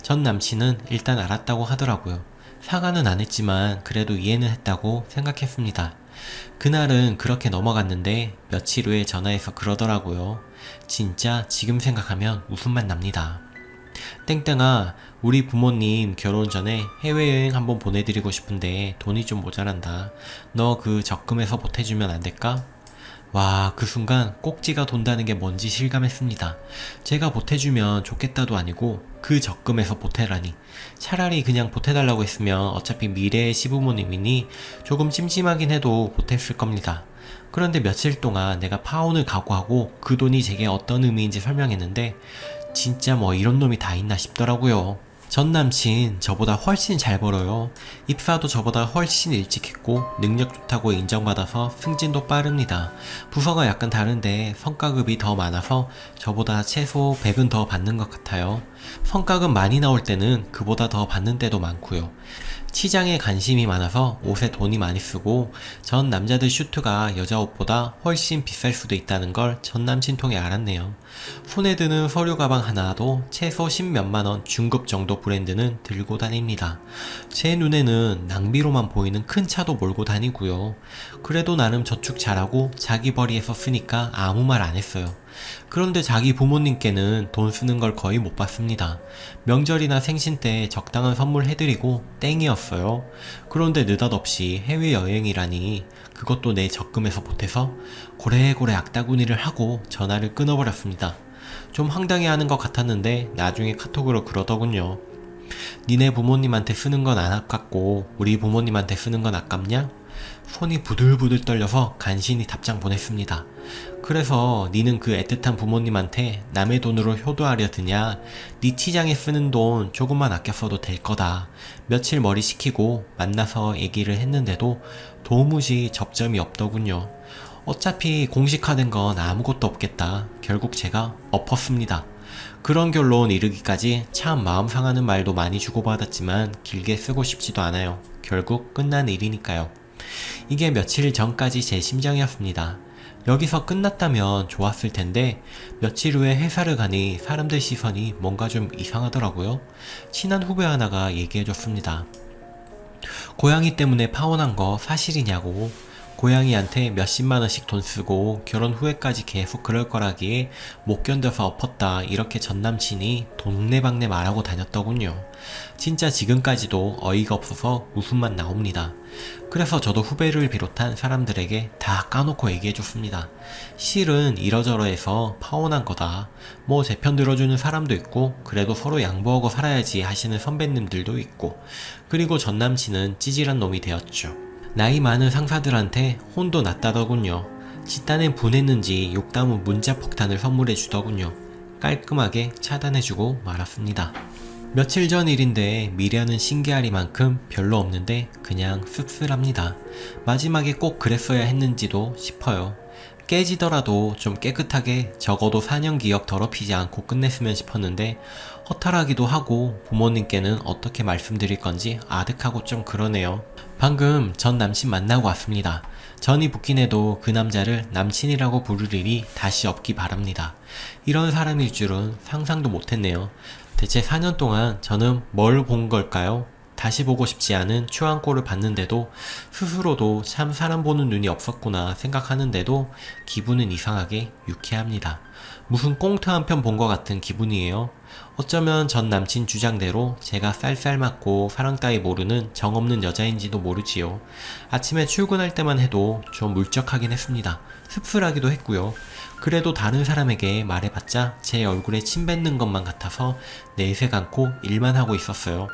전 남친은 일단 알았다고 하더라고요. 사과는 안 했지만 그래도 이해는 했다고 생각했습니다. 그날은 그렇게 넘어갔는데 며칠 후에 전화해서 그러더라고요. 진짜 지금 생각하면 웃음만 납니다. 땡땡아, 우리 부모님 결혼 전에 해외여행 한번 보내드리고 싶은데 돈이 좀 모자란다. 너 그 적금에서 보태주면 안 될까? 와, 그 순간 꼭지가 돈다는 게 뭔지 실감했습니다. 제가 보태주면 좋겠다도 아니고 그 적금에서 보태라니. 차라리 그냥 보태달라고 했으면 어차피 미래의 시부모님이니 조금 찜찜하긴 해도 보탰을 겁니다. 그런데 며칠 동안 내가 파혼을 각오하고 그 돈이 제게 어떤 의미인지 설명했는데 진짜 뭐 이런 놈이 다 있나 싶더라고요. 전 남친 저보다 훨씬 잘 벌어요. 입사도 저보다 훨씬 일찍 했고 능력 좋다고 인정받아서 승진도 빠릅니다. 부서가 약간 다른데 성과급이 더 많아서 저보다 최소 100은 더 받는 것 같아요. 성과급 많이 나올 때는 그보다 더 받는 때도 많고요. 치장에 관심이 많아서 옷에 돈이 많이 쓰고 전 남자들 슈트가 여자 옷보다 훨씬 비쌀 수도 있다는 걸 전 남친 통해 알았네요. 손에 드는 서류 가방 하나도 최소 10몇만원 중급 정도 브랜드는 들고 다닙니다. 제 눈에는 낭비로만 보이는 큰 차도 몰고 다니고요. 그래도 나름 저축 잘하고 자기 벌이에서 쓰니까 아무 말 안 했어요. 그런데 자기 부모님께는 돈 쓰는 걸 거의 못 봤습니다. 명절이나 생신 때 적당한 선물 해드리고 땡이었어요. 그런데 느닷없이 해외여행이라니 그것도 내 적금에서 보태서 고래고래 악다구니를 하고 전화를 끊어버렸습니다. 좀 황당해하는 것 같았는데 나중에 카톡으로 그러더군요. 니네 부모님한테 쓰는 건 안 아깝고 우리 부모님한테 쓰는 건 아깝냐? 손이 부들부들 떨려서 간신히 답장 보냈습니다. 그래서 니는 그 애틋한 부모님한테 남의 돈으로 효도하려 드냐? 니 치장에 쓰는 돈 조금만 아껴 써도 될 거다. 며칠 머리 식히고 만나서 얘기를 했는데도 도무지 접점이 없더군요. 어차피 공식화된 건 아무것도 없겠다. 결국 제가 엎었습니다. 그런 결론 이르기까지 참 마음 상하는 말도 많이 주고받았지만 길게 쓰고 싶지도 않아요. 결국 끝난 일이니까요. 이게 며칠 전까지 제 심정이었습니다. 여기서 끝났다면 좋았을 텐데 며칠 후에 회사를 가니 사람들 시선이 뭔가 좀 이상하더라고요. 친한 후배 하나가 얘기해줬습니다. 고양이 때문에 파혼한 거 사실이냐고. 고양이한테 몇십만원씩 돈 쓰고 결혼 후에까지 계속 그럴 거라기에 못 견뎌서 엎었다 이렇게 전남친이 동네방네 말하고 다녔더군요. 진짜 지금까지도 어이가 없어서 웃음만 나옵니다. 그래서 저도 후배를 비롯한 사람들에게 다 까놓고 얘기해줬습니다. 실은 이러저러해서 파혼한 거다. 뭐 제 편 들어주는 사람도 있고 그래도 서로 양보하고 살아야지 하시는 선배님들도 있고 그리고 전남친은 찌질한 놈이 되었죠. 나이 많은 상사들한테 혼도 났다더군요. 집단에 보냈는지 욕 담은 문자 폭탄을 선물해 주더군요. 깔끔하게 차단해주고 말았습니다. 며칠 전 일인데 미래는 신기하리만큼 별로 없는데 그냥 씁쓸합니다. 마지막에 꼭 그랬어야 했는지도 싶어요. 깨지더라도 좀 깨끗하게 적어도 4년 기억 더럽히지 않고 끝냈으면 싶었는데 허탈하기도 하고 부모님께는 어떻게 말씀드릴 건지 아득하고 좀 그러네요. 방금 전 남친 만나고 왔습니다. 전이 붙긴 해도 그 남자를 남친이라고 부를 일이 다시 없기 바랍니다. 이런 사람일 줄은 상상도 못했네요. 대체 4년 동안 저는 뭘 본 걸까요? 다시 보고 싶지 않은 추앙골을 봤는데도 스스로도 참 사람 보는 눈이 없었구나 생각하는데도 기분은 이상하게 유쾌합니다. 무슨 꽁트 한 편 본 것 같은 기분이에요. 어쩌면 전 남친 주장대로 제가 쌀쌀 맞고 사랑 따위 모르는 정없는 여자인지도 모르지요. 아침에 출근할 때만 해도 좀 물적하긴 했습니다. 씁쓸하기도 했고요. 그래도 다른 사람에게 말해봤자 제 얼굴에 침 뱉는 것만 같아서 내색 않고 일만 하고 있었어요.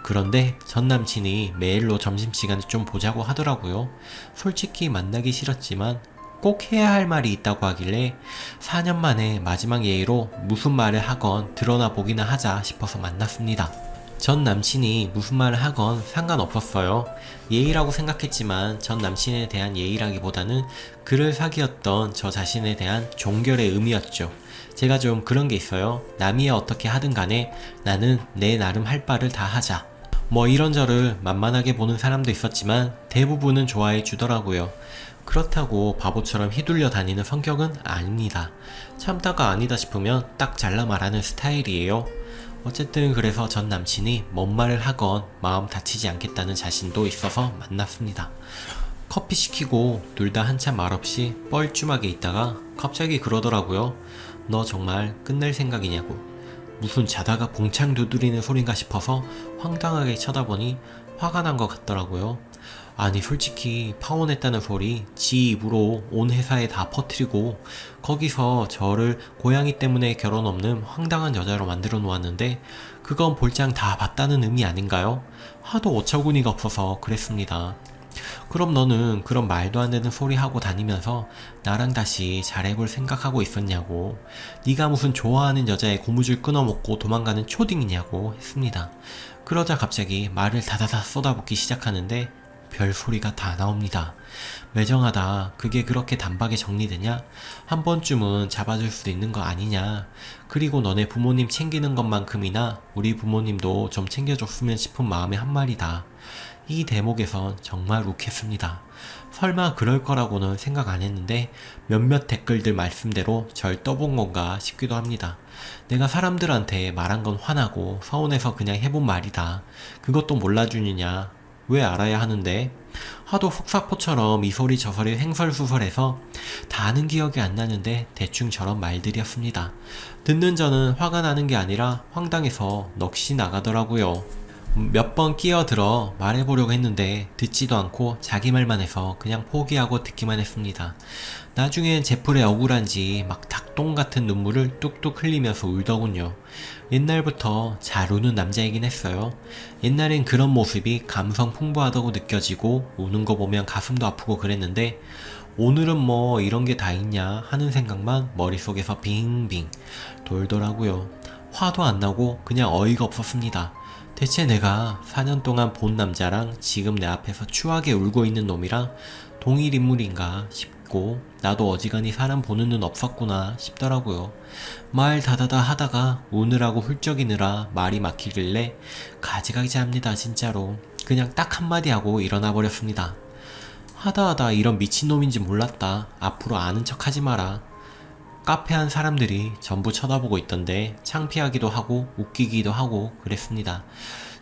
그런데 전 남친이 메일로 점심시간에 좀 보자고 하더라고요. 솔직히 만나기 싫었지만 꼭 해야 할 말이 있다고 하길래 4년 만에 마지막 예의로 무슨 말을 하건 드러나 보기나 하자 싶어서 만났습니다. 전 남친이 무슨 말을 하건 상관없었어요. 예의라고 생각했지만 전 남친에 대한 예의라기보다는 그를 사귀었던 저 자신에 대한 종결의 의미였죠. 제가 좀 그런 게 있어요. 남이야 어떻게 하든 간에 나는 내 나름 할 바를 다 하자. 뭐 이런저를 만만하게 보는 사람도 있었지만 대부분은 좋아해 주더라고요. 그렇다고 바보처럼 휘둘려 다니는 성격은 아닙니다. 참다가 아니다 싶으면 딱 잘라 말하는 스타일이에요. 어쨌든 그래서 전 남친이 뭔 말을 하건 마음 다치지 않겠다는 자신도 있어서 만났습니다. 커피 시키고 둘 다 한참 말없이 뻘쭘하게 있다가 갑자기 그러더라고요. 너 정말 끝낼 생각이냐고. 무슨 자다가 봉창 두드리는 소린가 싶어서 황당하게 쳐다보니 화가 난 것 같더라고요. 아니 솔직히 파혼했다는 소리 지 입으로 온 회사에 다 퍼뜨리고 거기서 저를 고양이 때문에 결혼 없는 황당한 여자로 만들어 놓았는데 그건 볼장 다 봤다는 의미 아닌가요? 하도 어처구니가 없어서 그랬습니다. 그럼 너는 그런 말도 안 되는 소리 하고 다니면서 나랑 다시 잘해볼 생각하고 있었냐고. 네가 무슨 좋아하는 여자의 고무줄 끊어먹고 도망가는 초딩이냐고 했습니다. 그러자 갑자기 말을 다다다 쏟아붓기 시작하는데 별소리가 다 나옵니다. 매정하다. 그게 그렇게 단박에 정리되냐? 한 번쯤은 잡아줄 수도 있는 거 아니냐? 그리고 너네 부모님 챙기는 것만큼이나 우리 부모님도 좀 챙겨줬으면 싶은 마음의 한 말이다. 이 대목에선 정말 욱했습니다. 설마 그럴 거라고는 생각 안 했는데 몇몇 댓글들 말씀대로 절 떠본 건가 싶기도 합니다. 내가 사람들한테 말한 건 화나고 서운해서 그냥 해본 말이다. 그것도 몰라주느냐? 왜 알아야 하는데? 하도 속사포처럼 이 소리 저 소리 횡설수설해서 다 아는 기억이 안 나는데 대충 저런 말들이었습니다. 듣는 저는 화가 나는 게 아니라 황당해서 넋이 나가더라고요. 몇 번 끼어들어 말해보려고 했는데 듣지도 않고 자기 말만 해서 그냥 포기하고 듣기만 했습니다. 나중엔 제풀에 억울한지 막 닭똥 같은 눈물을 뚝뚝 흘리면서 울더군요. 옛날부터 잘 우는 남자이긴 했어요. 옛날엔 그런 모습이 감성 풍부하다고 느껴지고 우는 거 보면 가슴도 아프고 그랬는데 오늘은 뭐 이런 게 다 있냐 하는 생각만 머릿속에서 빙빙 돌더라고요. 화도 안 나고 그냥 어이가 없었습니다. 대체 내가 4년 동안 본 남자랑 지금 내 앞에서 추하게 울고 있는 놈이랑 동일 인물인가 싶고 나도 어지간히 사람 보는 눈 없었구나 싶더라고요. 말 다다다 하다가 우느라고 훌쩍이느라 말이 막히길래 가지가지 합니다 진짜로. 그냥 딱 한마디 하고 일어나 버렸습니다. 하다하다 이런 미친놈인지 몰랐다. 앞으로 아는 척 하지 마라. 카페 한 사람들이 전부 쳐다보고 있던데 창피하기도 하고 웃기기도 하고 그랬습니다.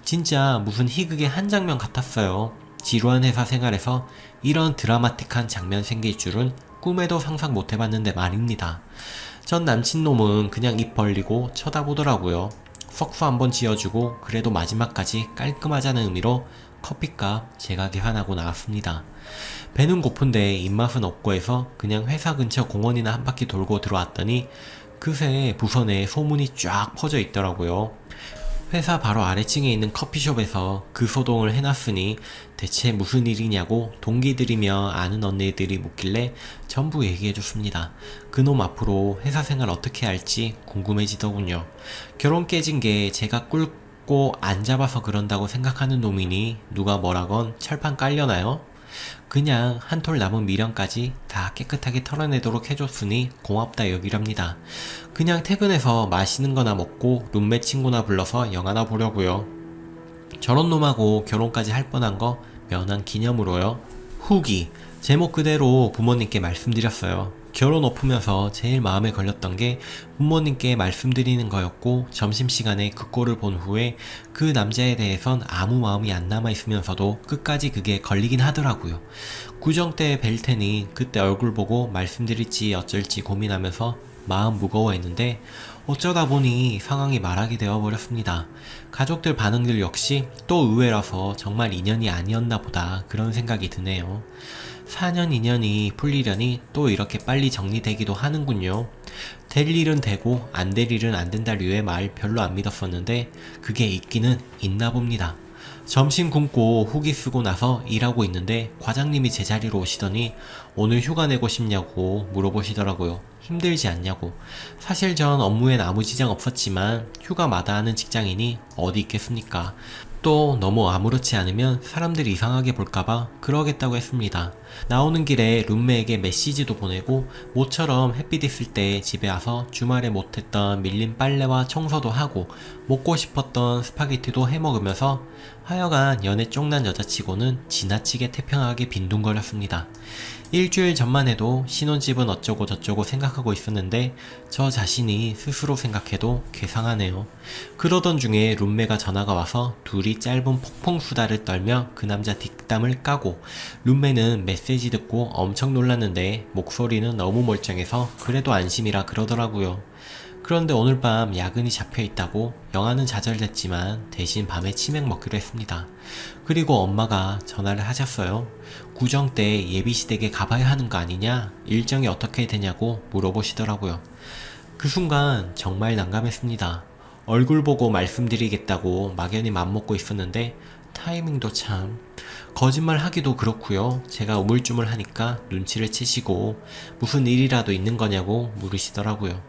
진짜 무슨 희극의 한 장면 같았어요. 지루한 회사 생활에서 이런 드라마틱한 장면 생길 줄은 꿈에도 상상 못 해봤는데 말입니다. 전 남친놈은 그냥 입 벌리고 쳐다보더라고요. 석수 한번 지어주고 그래도 마지막까지 깔끔하자는 의미로 커피값 제가 계산하고 나왔습니다. 배는 고픈데 입맛은 없고 해서 그냥 회사 근처 공원이나 한 바퀴 돌고 들어왔더니 그새 부서 내에 소문이 쫙 퍼져 있더라고요. 회사 바로 아래층에 있는 커피숍에서 그 소동을 해놨으니 대체 무슨 일이냐고 동기들이며 아는 언니들이 묻길래 전부 얘기해줬습니다. 그놈 앞으로 회사 생활 어떻게 할지 궁금해지더군요. 결혼 깨진 게 제가 꿀고 안 잡아서 그런다고 생각하는 놈이니 누가 뭐라건 철판 깔려나요? 그냥 한 톨 남은 미련까지 다 깨끗하게 털어내도록 해줬으니 고맙다 여기랍니다. 그냥 퇴근해서 맛있는 거나 먹고 룸메 친구나 불러서 영화나 보려고요. 저런 놈하고 결혼까지 할 뻔한 거 면한 기념으로요. 후기 제목 그대로 부모님께 말씀드렸어요. 결혼 엎으면서 제일 마음에 걸렸던 게 부모님께 말씀드리는 거였고, 점심시간에 그 꼴을 본 후에 그 남자에 대해선 아무 마음이 안 남아있으면서도 끝까지 그게 걸리긴 하더라고요. 구정 때 뵐 테니 그때 얼굴 보고 말씀드릴지 어쩔지 고민하면서 마음 무거워했는데 어쩌다 보니 상황이 말하게 되어버렸습니다. 가족들 반응들 역시 또 의외라서 정말 인연이 아니었나 보다 그런 생각이 드네요. 4년 인연이 풀리려니 또 이렇게 빨리 정리되기도 하는군요. 될 일은 되고 안 될 일은 안 된다 류의 말 별로 안 믿었었는데 그게 있기는 있나 봅니다. 점심 굶고 후기 쓰고 나서 일하고 있는데 과장님이 제 자리로 오시더니 오늘 휴가 내고 싶냐고 물어보시더라고요. 힘들지 않냐고. 사실 전 업무엔 아무 지장 없었지만 휴가 마다하는 직장인이 어디 있겠습니까. 또 너무 아무렇지 않으면 사람들이 이상하게 볼까봐 그러겠다고 했습니다. 나오는 길에 룸메에게 메시지도 보내고 모처럼 햇빛 있을 때 집에 와서 주말에 못했던 밀린 빨래와 청소도 하고 먹고 싶었던 스파게티도 해먹으면서 하여간 연애 쪽난 여자치고는 지나치게 태평하게 빈둥거렸습니다. 일주일 전만 해도 신혼집은 어쩌고 저쩌고 생각하고 있었는데 저 자신이 스스로 생각해도 괴상하네요. 그러던 중에 룸메가 전화가 와서 둘이 짧은 폭풍수다를 떨며 그 남자 뒷담을 까고, 룸메는 메시지 듣고 엄청 놀랐는데 목소리는 너무 멀쩡해서 그래도 안심이라 그러더라고요. 그런데 오늘 밤 야근이 잡혀있다고 영화는 좌절됐지만 대신 밤에 치맥 먹기로 했습니다. 그리고 엄마가 전화를 하셨어요. 구정 때 예비시댁에 가봐야 하는 거 아니냐? 일정이 어떻게 되냐고 물어보시더라고요. 그 순간 정말 난감했습니다. 얼굴 보고 말씀드리겠다고 막연히 맘먹고 있었는데 타이밍도 참... 거짓말 하기도 그렇고요. 제가 우물쭈물 하니까 눈치를 채시고 무슨 일이라도 있는 거냐고 물으시더라고요.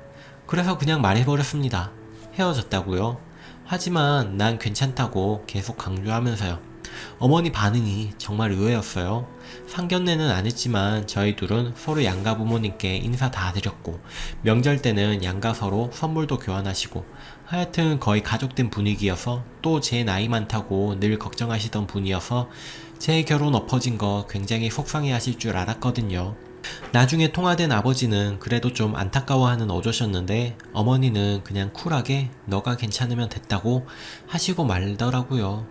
그래서 그냥 말해버렸습니다. 헤어졌다고요. 하지만 난 괜찮다고 계속 강조하면서요. 어머니 반응이 정말 의외였어요. 상견례는 안 했지만 저희 둘은 서로 양가 부모님께 인사 다 드렸고, 명절 때는 양가 서로 선물도 교환하시고, 하여튼 거의 가족된 분위기여서, 또 제 나이 많다고 늘 걱정하시던 분이어서 제 결혼 엎어진 거 굉장히 속상해 하실 줄 알았거든요. 나중에 통화된 아버지는 그래도 좀 안타까워하는 어조셨는데 어머니는 그냥 쿨하게 너가 괜찮으면 됐다고 하시고 말더라고요.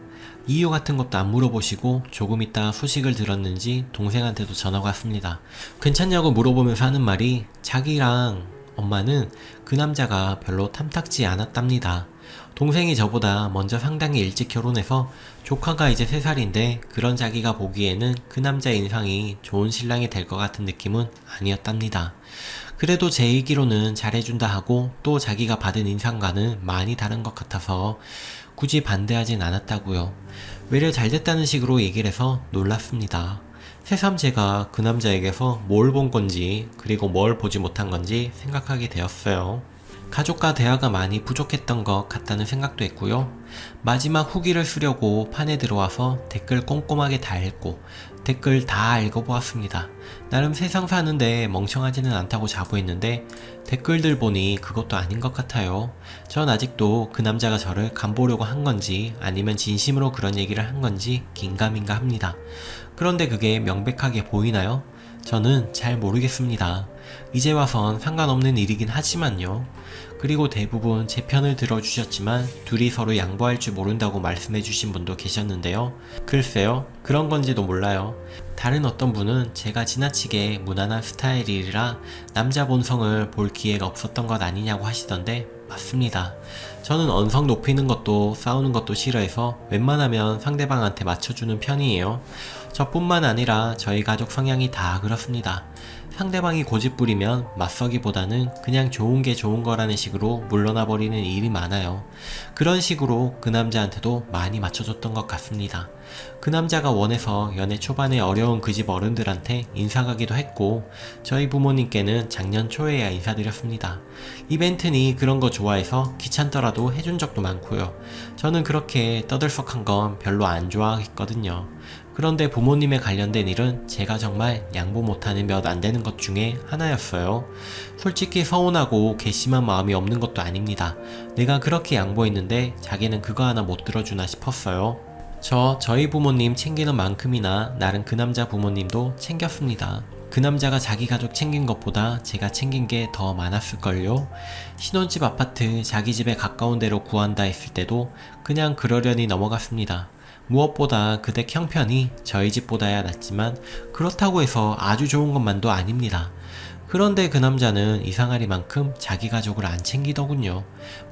이유 같은 것도 안 물어보시고 조금 있다 소식을 들었는지 동생한테도 전화가 왔습니다. 괜찮냐고 물어보면서 하는 말이 자기랑 엄마는 그 남자가 별로 탐탁지 않았답니다. 동생이 저보다 먼저 상당히 일찍 결혼해서 조카가 이제 3살인데 그런 자기가 보기에는 그 남자 인상이 좋은 신랑이 될 것 같은 느낌은 아니었답니다. 그래도 제 얘기로는 잘해준다 하고 또 자기가 받은 인상과는 많이 다른 것 같아서 굳이 반대하진 않았다고요. 외려 잘됐다는 식으로 얘기를 해서 놀랐습니다. 새삼 제가 그 남자에게서 뭘 본 건지 그리고 뭘 보지 못한 건지 생각하게 되었어요. 가족과 대화가 많이 부족했던 것 같다는 생각도 했고요. 마지막 후기를 쓰려고 판에 들어와서 댓글 꼼꼼하게 다 읽고 댓글 다 읽어보았습니다. 나름 세상 사는데 멍청하지는 않다고 자부했는데 댓글들 보니 그것도 아닌 것 같아요. 전 아직도 그 남자가 저를 간보려고 한 건지 아니면 진심으로 그런 얘기를 한 건지 긴가민가 합니다. 그런데 그게 명백하게 보이나요? 저는 잘 모르겠습니다. 이제 와선 상관없는 일이긴 하지만요. 그리고 대부분 제 편을 들어주셨지만 둘이 서로 양보할 줄 모른다고 말씀해주신 분도 계셨는데요. 글쎄요, 그런 건지도 몰라요. 다른 어떤 분은 제가 지나치게 무난한 스타일이라 남자 본성을 볼 기회가 없었던 것 아니냐고 하시던데 맞습니다. 저는 언성 높이는 것도 싸우는 것도 싫어해서 웬만하면 상대방한테 맞춰주는 편이에요. 저뿐만 아니라 저희 가족 성향이 다 그렇습니다. 상대방이 고집부리면 맞서기보다는 그냥 좋은 게 좋은 거라는 식으로 물러나 버리는 일이 많아요. 그런 식으로 그 남자한테도 많이 맞춰줬던 것 같습니다. 그 남자가 원해서 연애 초반에 어려운 그 집 어른들한테 인사가기도 했고 저희 부모님께는 작년 초에야 인사드렸습니다. 이벤트니 그런 거 좋아해서 귀찮더라도 해준 적도 많고요. 저는 그렇게 떠들썩한 건 별로 안 좋아했거든요. 그런데 부모님에 관련된 일은 제가 정말 양보 못하는 몇 안 되는 것 중에 하나였어요. 솔직히 서운하고 괘씸한 마음이 없는 것도 아닙니다. 내가 그렇게 양보했는데 자기는 그거 하나 못 들어주나 싶었어요. 저희 부모님 챙기는 만큼이나 나름 그 남자 부모님도 챙겼습니다. 그 남자가 자기 가족 챙긴 것보다 제가 챙긴 게 더 많았을걸요. 신혼집 아파트 자기 집에 가까운 데로 구한다 했을 때도 그냥 그러려니 넘어갔습니다. 무엇보다 그댁 형편이 저희 집보다야 낫지만 그렇다고 해서 아주 좋은 것만도 아닙니다. 그런데 그 남자는 이상하리만큼 자기 가족을 안 챙기더군요.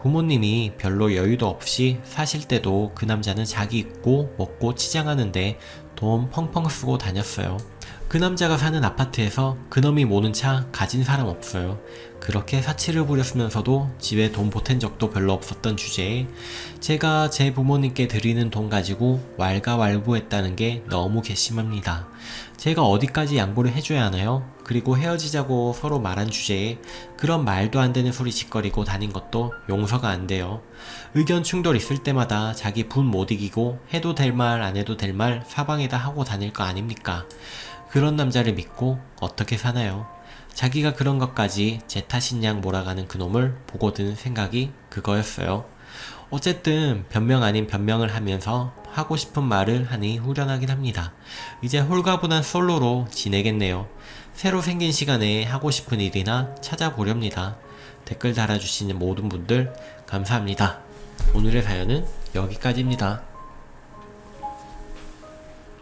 부모님이 별로 여유도 없이 사실 때도 그 남자는 자기 입고 먹고 치장하는데 돈 펑펑 쓰고 다녔어요. 그 남자가 사는 아파트에서 그놈이 모는 차 가진 사람 없어요. 그렇게 사치를 부렸으면서도 집에 돈 보탠 적도 별로 없었던 주제에 제가 제 부모님께 드리는 돈 가지고 왈가왈부했다는 게 너무 괘씸합니다. 제가 어디까지 양보를 해줘야 하나요? 그리고 헤어지자고 서로 말한 주제에 그런 말도 안 되는 소리 짓거리고 다닌 것도 용서가 안 돼요. 의견 충돌 있을 때마다 자기 분 못 이기고 해도 될 말 안 해도 될 말 사방에다 하고 다닐 거 아닙니까? 그런 남자를 믿고 어떻게 사나요? 자기가 그런 것까지 제 탓인 양 몰아가는 그놈을 보고 든 생각이 그거였어요. 어쨌든 변명 아닌 변명을 하면서 하고 싶은 말을 하니 후련하긴 합니다. 이제 홀가분한 솔로로 지내겠네요. 새로 생긴 시간에 하고 싶은 일이나 찾아보렵니다. 댓글 달아주시는 모든 분들 감사합니다. 오늘의 사연은 여기까지입니다.